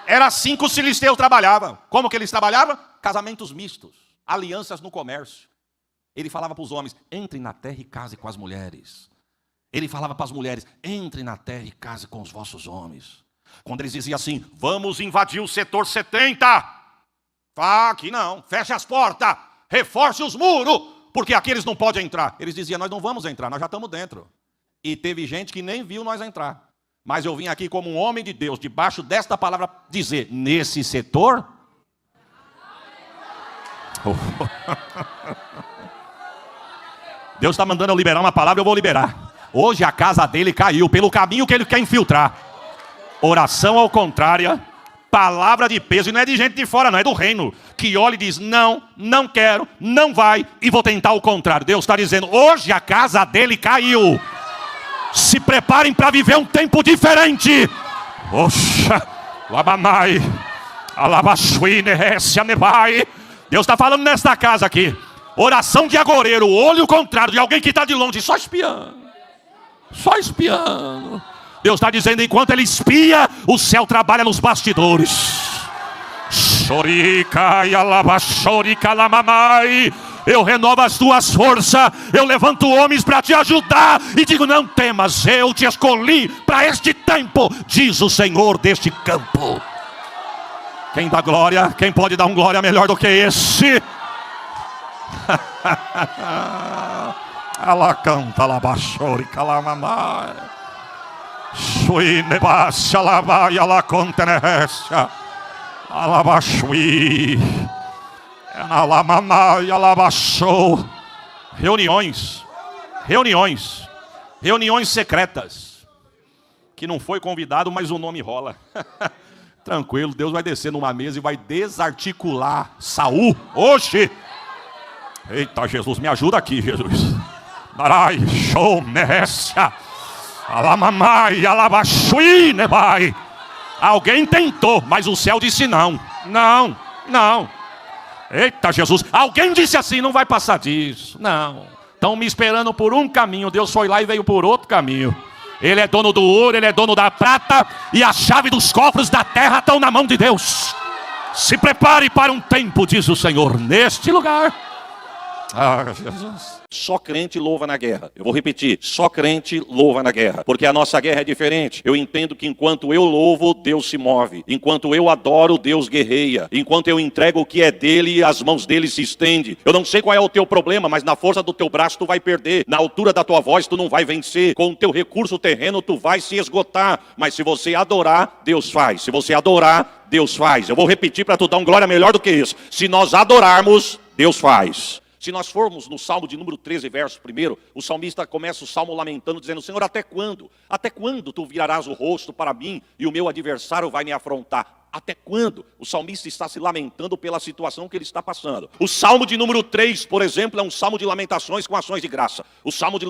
Era assim que os filisteus trabalhavam. Como que eles trabalhavam? Casamentos mistos. Alianças no comércio. Ele falava para os homens, entrem na terra e case com as mulheres. Ele falava para as mulheres, entrem na terra e case com os vossos homens. Quando eles diziam assim, vamos invadir o setor 70. Aqui não, feche as portas, reforce os muros, porque aqui eles não podem entrar. Eles diziam, nós não vamos entrar, nós já estamos dentro. E teve gente que nem viu nós entrar. Mas eu vim aqui como um homem de Deus, debaixo desta palavra, dizer, nesse setor... Deus está mandando eu liberar uma palavra, eu vou liberar. Hoje a casa dele caiu pelo caminho que ele quer infiltrar. Oração ao contrário, palavra de peso, e não é de gente de fora não, é do reino, que olha e diz, não, não quero, não vai, e vou tentar o contrário. Deus está dizendo, hoje a casa dele caiu. Se preparem para viver um tempo diferente. Oxa, labamai, alabashuine, nebai. Deus está falando nesta casa aqui. Oração de agoreiro, olho contrário de alguém que está de longe, só espiando. Só espiando. Deus está dizendo, enquanto ele espia, o céu trabalha nos bastidores. Eu renovo as tuas forças, eu levanto homens para te ajudar e digo, não temas, eu te escolhi para este tempo, diz o Senhor deste campo. Quem dá glória, quem pode dar um glória melhor do que esse? Ela canta, ela baixou e calamamai. Sui nebaixa, ela vai, ela contenecha. Ela baixui. Ela mamai, ela baixou. Reuniões secretas. Que não foi convidado, mas o nome rola. Tranquilo, Deus vai descer numa mesa e vai desarticular Saul hoje. Eita, Jesus, me ajuda aqui, Jesus. Marai, show, nécia. Alamamai, alabachui, nebai. Alguém tentou, mas o céu disse não. Não, não. Eita, Jesus. Alguém disse assim, não vai passar disso. Não. Estão me esperando por um caminho. Deus foi lá e veio por outro caminho. Ele é dono do ouro, ele é dono da prata. E a chave dos cofres da terra estão na mão de Deus. Se prepare para um tempo, diz o Senhor, neste lugar. Ah, Jesus. Só crente louva na guerra. Eu vou repetir, só crente louva na guerra. Porque a nossa guerra é diferente. Eu entendo que enquanto eu louvo, Deus se move. Enquanto eu adoro, Deus guerreia. Enquanto eu entrego o que é dele, as mãos dele se estendem. Eu não sei qual é o teu problema, mas na força do teu braço tu vai perder. Na altura da tua voz tu não vai vencer. Com o teu recurso terreno tu vai se esgotar. Mas se você adorar, Deus faz. Se você adorar, Deus faz. Eu vou repetir para tu dar um glória melhor do que isso. Se nós adorarmos, Deus faz. Se nós formos no Salmo de número 13, verso 1, o salmista começa o Salmo lamentando, dizendo, Senhor, até quando? Até quando tu virarás o rosto para mim e o meu adversário vai me afrontar? Até quando? O salmista está se lamentando pela situação que ele está passando. O salmo de número 3, por exemplo, é um salmo de lamentações com ações de graça. O salmo de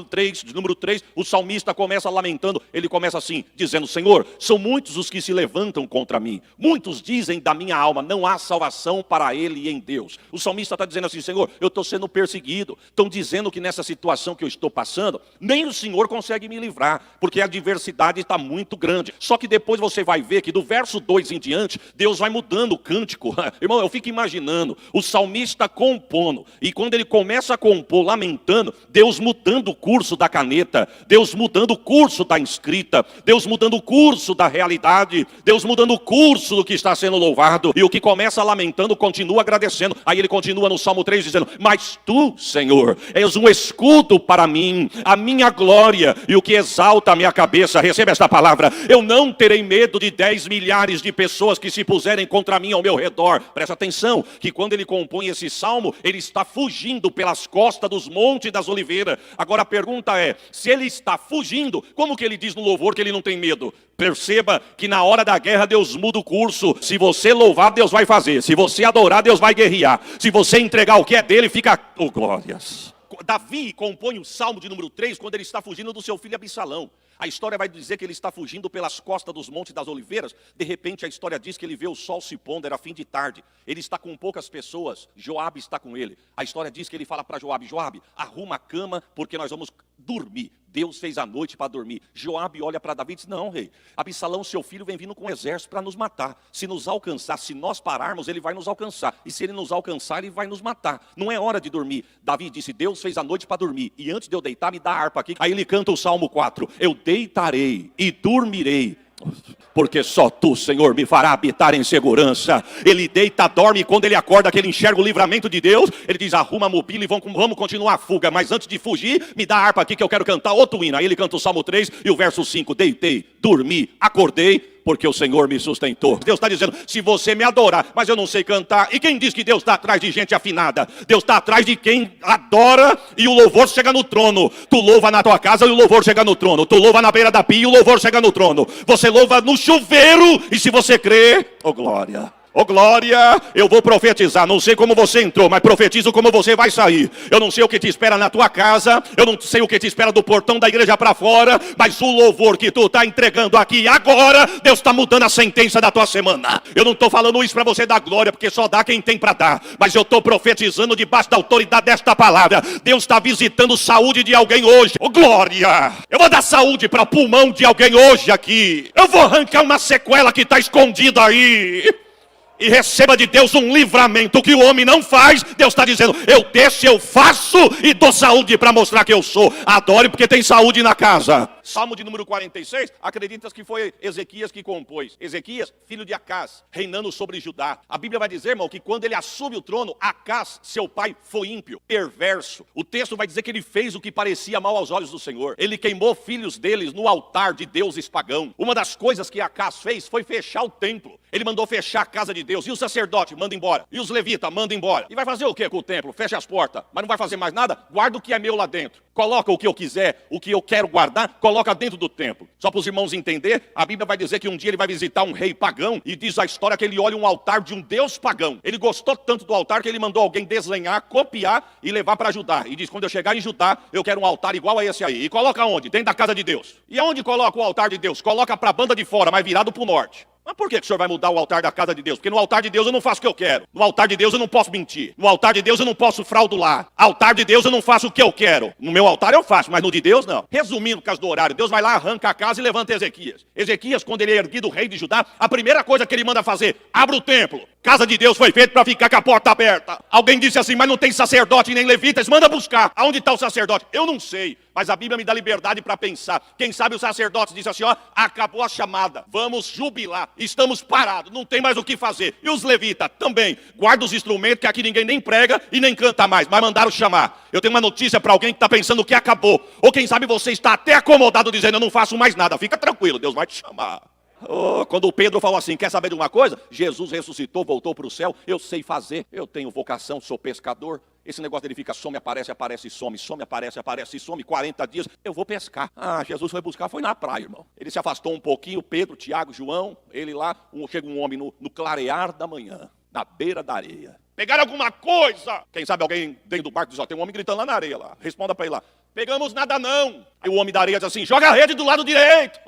número 3, o salmista começa lamentando, ele começa assim, dizendo: Senhor, são muitos os que se levantam contra mim. Muitos dizem da minha alma, não há salvação para ele em Deus. O salmista está dizendo assim: Senhor, eu estou sendo perseguido. Estão dizendo que nessa situação que eu estou passando, nem o Senhor consegue me livrar, porque a adversidade está muito grande. Só que depois você vai ver que do verso 2 em diante, Deus vai mudando o cântico. Irmão, eu fico imaginando o salmista compondo, e quando ele começa a compor, lamentando, Deus mudando o curso da caneta, Deus mudando o curso da escrita, Deus mudando o curso da realidade, Deus mudando o curso do que está sendo louvado, e o que começa lamentando, continua agradecendo. Aí ele continua no Salmo 3 dizendo: mas tu, Senhor, és um escudo para mim, a minha glória e o que exalta a minha cabeça. Receba esta palavra: eu não terei medo de 10 milhares de pessoas que se puserem contra mim ao meu redor. Presta atenção, que quando ele compõe esse salmo, ele está fugindo pelas costas dos montes das oliveiras. Agora a pergunta é, se ele está fugindo, como que ele diz no louvor que ele não tem medo? Perceba que na hora da guerra Deus muda o curso. Se você louvar, Deus vai fazer. Se você adorar, Deus vai guerrear. Se você entregar o que é dele, fica... Oh, glórias! Davi compõe o salmo de número 3 quando ele está fugindo do seu filho Absalão. A história vai dizer que ele está fugindo pelas costas dos montes das oliveiras. De repente a história diz que ele vê o sol se pondo, era fim de tarde. Ele está com poucas pessoas, Joabe está com ele. A história diz que ele fala para Joabe: Joabe, arruma a cama porque nós vamos dormir. Deus fez a noite para dormir. Joabe olha para Davi e diz: não, rei, Absalão, seu filho, vem vindo com um exército para nos matar. Se nos alcançar, se nós pararmos, ele vai nos alcançar. E se ele nos alcançar, ele vai nos matar. Não é hora de dormir. Davi disse: Deus fez a noite para dormir. E antes de eu deitar, me dá a harpa aqui. Aí ele canta o Salmo 4. Eu deitarei e dormirei, porque só tu, Senhor, me fará habitar em segurança. Ele deita, dorme, e quando ele acorda, que ele enxerga o livramento de Deus, ele diz: arruma a mobília e vamos continuar a fuga. Mas antes de fugir, me dá a harpa aqui que eu quero cantar outro hino. Aí ele canta o Salmo 3 e o verso 5. Deitei, dormi, acordei, porque o Senhor me sustentou. Deus está dizendo: se você me adorar, mas eu não sei cantar. E quem diz que Deus está atrás de gente afinada? Deus está atrás de quem adora e o louvor chega no trono. Tu louva na tua casa e o louvor chega no trono. Tu louva na beira da pia e o louvor chega no trono. Você louva no chuveiro, e se você crê, oh glória! Oh glória, eu vou profetizar. Não sei como você entrou, mas profetizo como você vai sair. Eu não sei o que te espera na tua casa, eu não sei o que te espera do portão da igreja para fora, mas o louvor que tu está entregando aqui agora, Deus está mudando a sentença da tua semana. Eu não estou falando isso para você dar glória, porque só dá quem tem para dar, mas eu estou profetizando debaixo da autoridade desta palavra. Deus está visitando saúde de alguém hoje. Oh glória, eu vou dar saúde para o pulmão de alguém hoje aqui. Eu vou arrancar uma sequela que está escondida aí. E receba de Deus um livramento. O que o homem não faz, Deus está dizendo: eu desço, eu faço e dou saúde para mostrar que eu sou. Adore porque tem saúde na casa. Salmo de número 46, acreditas que foi Ezequias que compôs. Ezequias, filho de Acás, reinando sobre Judá. A Bíblia vai dizer, irmão, que quando ele assume o trono, Acás, seu pai, foi ímpio, perverso. O texto vai dizer que ele fez o que parecia mal aos olhos do Senhor. Ele queimou filhos deles no altar de deuses pagãos. Uma das coisas que Acás fez foi fechar o templo. Ele mandou fechar a casa de Deus. E o sacerdote manda embora. E os levitas manda embora. E vai fazer o que com o templo? Fecha as portas. Mas não vai fazer mais nada? Guarda o que é meu lá dentro. Coloca o que eu quiser, o que eu quero guardar, coloca dentro do templo. Só para os irmãos entenderem, a Bíblia vai dizer que um dia ele vai visitar um rei pagão, e diz a história que ele olha um altar de um deus pagão. Ele gostou tanto do altar que ele mandou alguém desenhar, copiar e levar para Judá. E diz: quando eu chegar em Judá, eu quero um altar igual a esse aí. E coloca onde? Dentro da casa de Deus. E aonde coloca o altar de Deus? Coloca para a banda de fora, mas virado para o norte. Mas por que o senhor vai mudar o altar da casa de Deus? Porque no altar de Deus eu não faço o que eu quero. No altar de Deus eu não posso mentir. No altar de Deus eu não posso fraudular. No altar de Deus eu não faço o que eu quero. No meu altar eu faço, mas no de Deus não. Resumindo, por causa do horário, Deus vai lá, arranca a casa e levanta Ezequias. Ezequias, quando ele é erguido rei de Judá, a primeira coisa que ele manda fazer: abre o templo. Casa de Deus foi feita para ficar com a porta aberta. Alguém disse assim: mas não tem sacerdote nem levitas. Manda buscar. Aonde está o sacerdote? Eu não sei, mas a Bíblia me dá liberdade para pensar. Quem sabe os sacerdotes dizem assim: ó, acabou a chamada, vamos jubilar, estamos parados, não tem mais o que fazer. E os levitas também, guarda os instrumentos, que aqui ninguém nem prega e nem canta mais, mas mandaram chamar. Eu tenho uma notícia para alguém que está pensando que acabou, ou quem sabe você está até acomodado dizendo: eu não faço mais nada. Fica tranquilo, Deus vai te chamar. Oh, quando o Pedro falou assim: quer saber de uma coisa? Jesus ressuscitou, voltou para o céu, eu sei fazer, eu tenho vocação, sou pescador. Esse negócio dele fica some, aparece, aparece e some, some, aparece, aparece e some, 40 dias, eu vou pescar. Ah, Jesus foi buscar, foi na praia, irmão. Ele se afastou um pouquinho, Pedro, Tiago, João, ele lá, chega um homem no clarear da manhã, na beira da areia. Pegaram alguma coisa? Quem sabe alguém dentro do barco diz, ó, tem um homem gritando lá na areia lá. Responda para ele lá. Pegamos nada não. Aí o homem da areia diz assim, joga a rede do lado direito.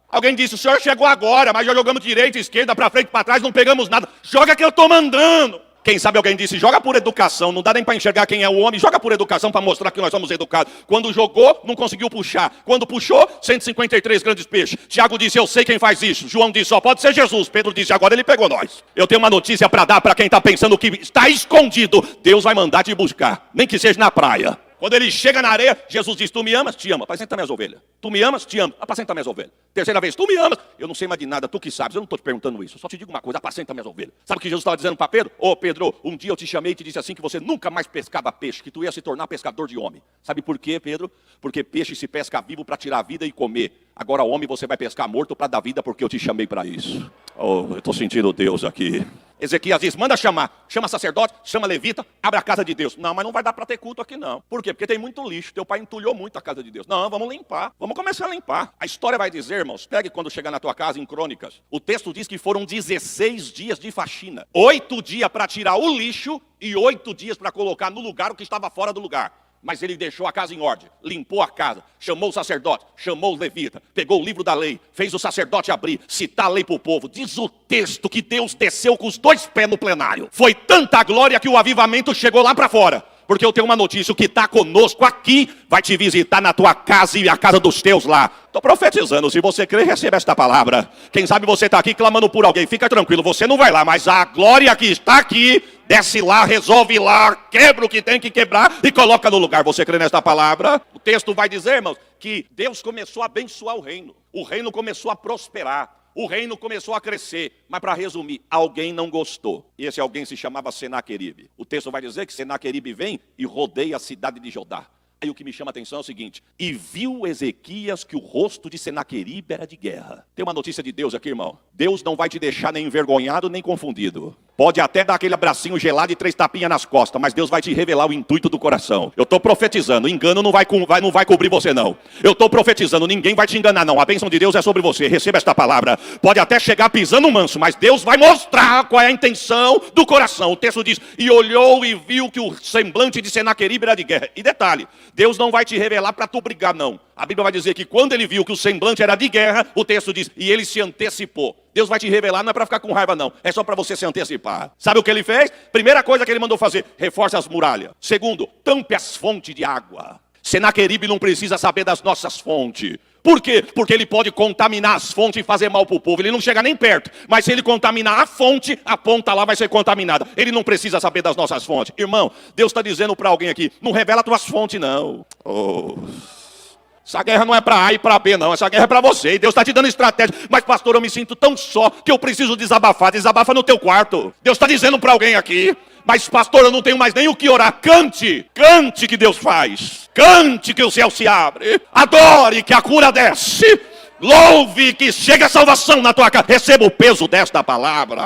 Alguém disse, o senhor chegou agora, mas já jogamos direita, esquerda, para frente, para trás, não pegamos nada. Joga que eu estou mandando. Quem sabe alguém disse, joga por educação, não dá nem para enxergar quem é o homem, joga por educação para mostrar que nós somos educados. Quando jogou, não conseguiu puxar. Quando puxou, 153 grandes peixes. Tiago disse, eu sei quem faz isso. João disse, só pode ser Jesus. Pedro disse, agora ele pegou nós. Eu tenho uma notícia para dar para quem está pensando que está escondido. Deus vai mandar te buscar, nem que seja na praia. Quando ele chega na areia, Jesus diz, tu me amas? Te amo, apacenta minhas ovelhas. Tu me amas? Te amo, apacenta minhas ovelhas. Terceira vez, tu me amas? Eu não sei mais de nada, tu que sabes, eu não estou te perguntando isso. Eu só te digo uma coisa, apacenta minhas ovelhas. Sabe o que Jesus estava dizendo para Pedro? Ô Pedro, um dia eu te chamei e te disse assim que você nunca mais pescava peixe, que tu ia se tornar pescador de homem. Sabe por quê, Pedro? Porque peixe se pesca vivo para tirar a vida e comer. Agora homem você vai pescar morto para dar vida porque eu te chamei para isso. Oh, eu estou sentindo Deus aqui. Ezequias diz, manda chamar, chama sacerdote, chama levita, abre a casa de Deus. Não, mas não vai dar para ter culto aqui não. Por quê? Porque tem muito lixo, teu pai entulhou muito a casa de Deus. Não, vamos limpar, vamos começar a limpar. A história vai dizer, irmãos, pegue quando chegar na tua casa em Crônicas. O texto diz que foram 16 dias de faxina. 8 dias para tirar o lixo e 8 dias para colocar no lugar o que estava fora do lugar. Mas ele deixou a casa em ordem, limpou a casa, chamou o sacerdote, chamou o levita, pegou o livro da lei, fez o sacerdote abrir, citar a lei para o povo. Diz o texto que Deus desceu com os 2 pés no plenário. Foi tanta glória que o avivamento chegou lá para fora. Porque eu tenho uma notícia, o que está conosco aqui vai te visitar na tua casa e a casa dos teus lá. Estou profetizando, se você crer, receba esta palavra. Quem sabe você está aqui clamando por alguém, fica tranquilo, você não vai lá, mas a glória que está aqui, desce lá, resolve lá, quebra o que tem que quebrar e coloca no lugar. Você crê nesta palavra? O texto vai dizer, irmãos, que Deus começou a abençoar o reino começou a prosperar. O reino começou a crescer, mas para resumir, alguém não gostou. E esse alguém se chamava Senaqueribe. O texto vai dizer que Senaqueribe vem e rodeia a cidade de Judá. Aí o que me chama a atenção é o seguinte, e viu Ezequias que o rosto de Senaqueribe era de guerra. Tem uma notícia de Deus aqui, irmão. Deus não vai te deixar nem envergonhado, nem confundido. Pode até dar aquele abracinho gelado e 3 tapinhas nas costas, mas Deus vai te revelar o intuito do coração. Eu estou profetizando, engano não vai cobrir você não. Eu estou profetizando, ninguém vai te enganar não. A bênção de Deus é sobre você, receba esta palavra. Pode até chegar pisando manso, mas Deus vai mostrar qual é a intenção do coração. O texto diz, e olhou e viu que o semblante de Senaqueribe era de guerra. E detalhe, Deus não vai te revelar para tu brigar não. A Bíblia vai dizer que quando ele viu que o semblante era de guerra, o texto diz, e ele se antecipou. Deus vai te revelar, não é para ficar com raiva não, é só para você se antecipar. Sabe o que ele fez? Primeira coisa que ele mandou fazer, reforce as muralhas. Segundo, tampe as fontes de água. Senaqueribe não precisa saber das nossas fontes. Por quê? Porque ele pode contaminar as fontes e fazer mal para o povo. Ele não chega nem perto. Mas se ele contaminar a fonte, a ponta lá vai ser contaminada. Ele não precisa saber das nossas fontes. Irmão, Deus está dizendo para alguém aqui, não revela tuas fontes não. Essa guerra não é para A e para B não, essa guerra é para você. E Deus está te dando estratégia. Mas pastor, eu me sinto tão só que eu preciso desabafar. Desabafa no teu quarto. Deus está dizendo para alguém aqui. Mas pastor, eu não tenho mais nem o que orar. Cante, cante que Deus faz. Cante que o céu se abre. Adore que a cura desce. Louve que chega a salvação na tua casa. Receba o peso desta palavra.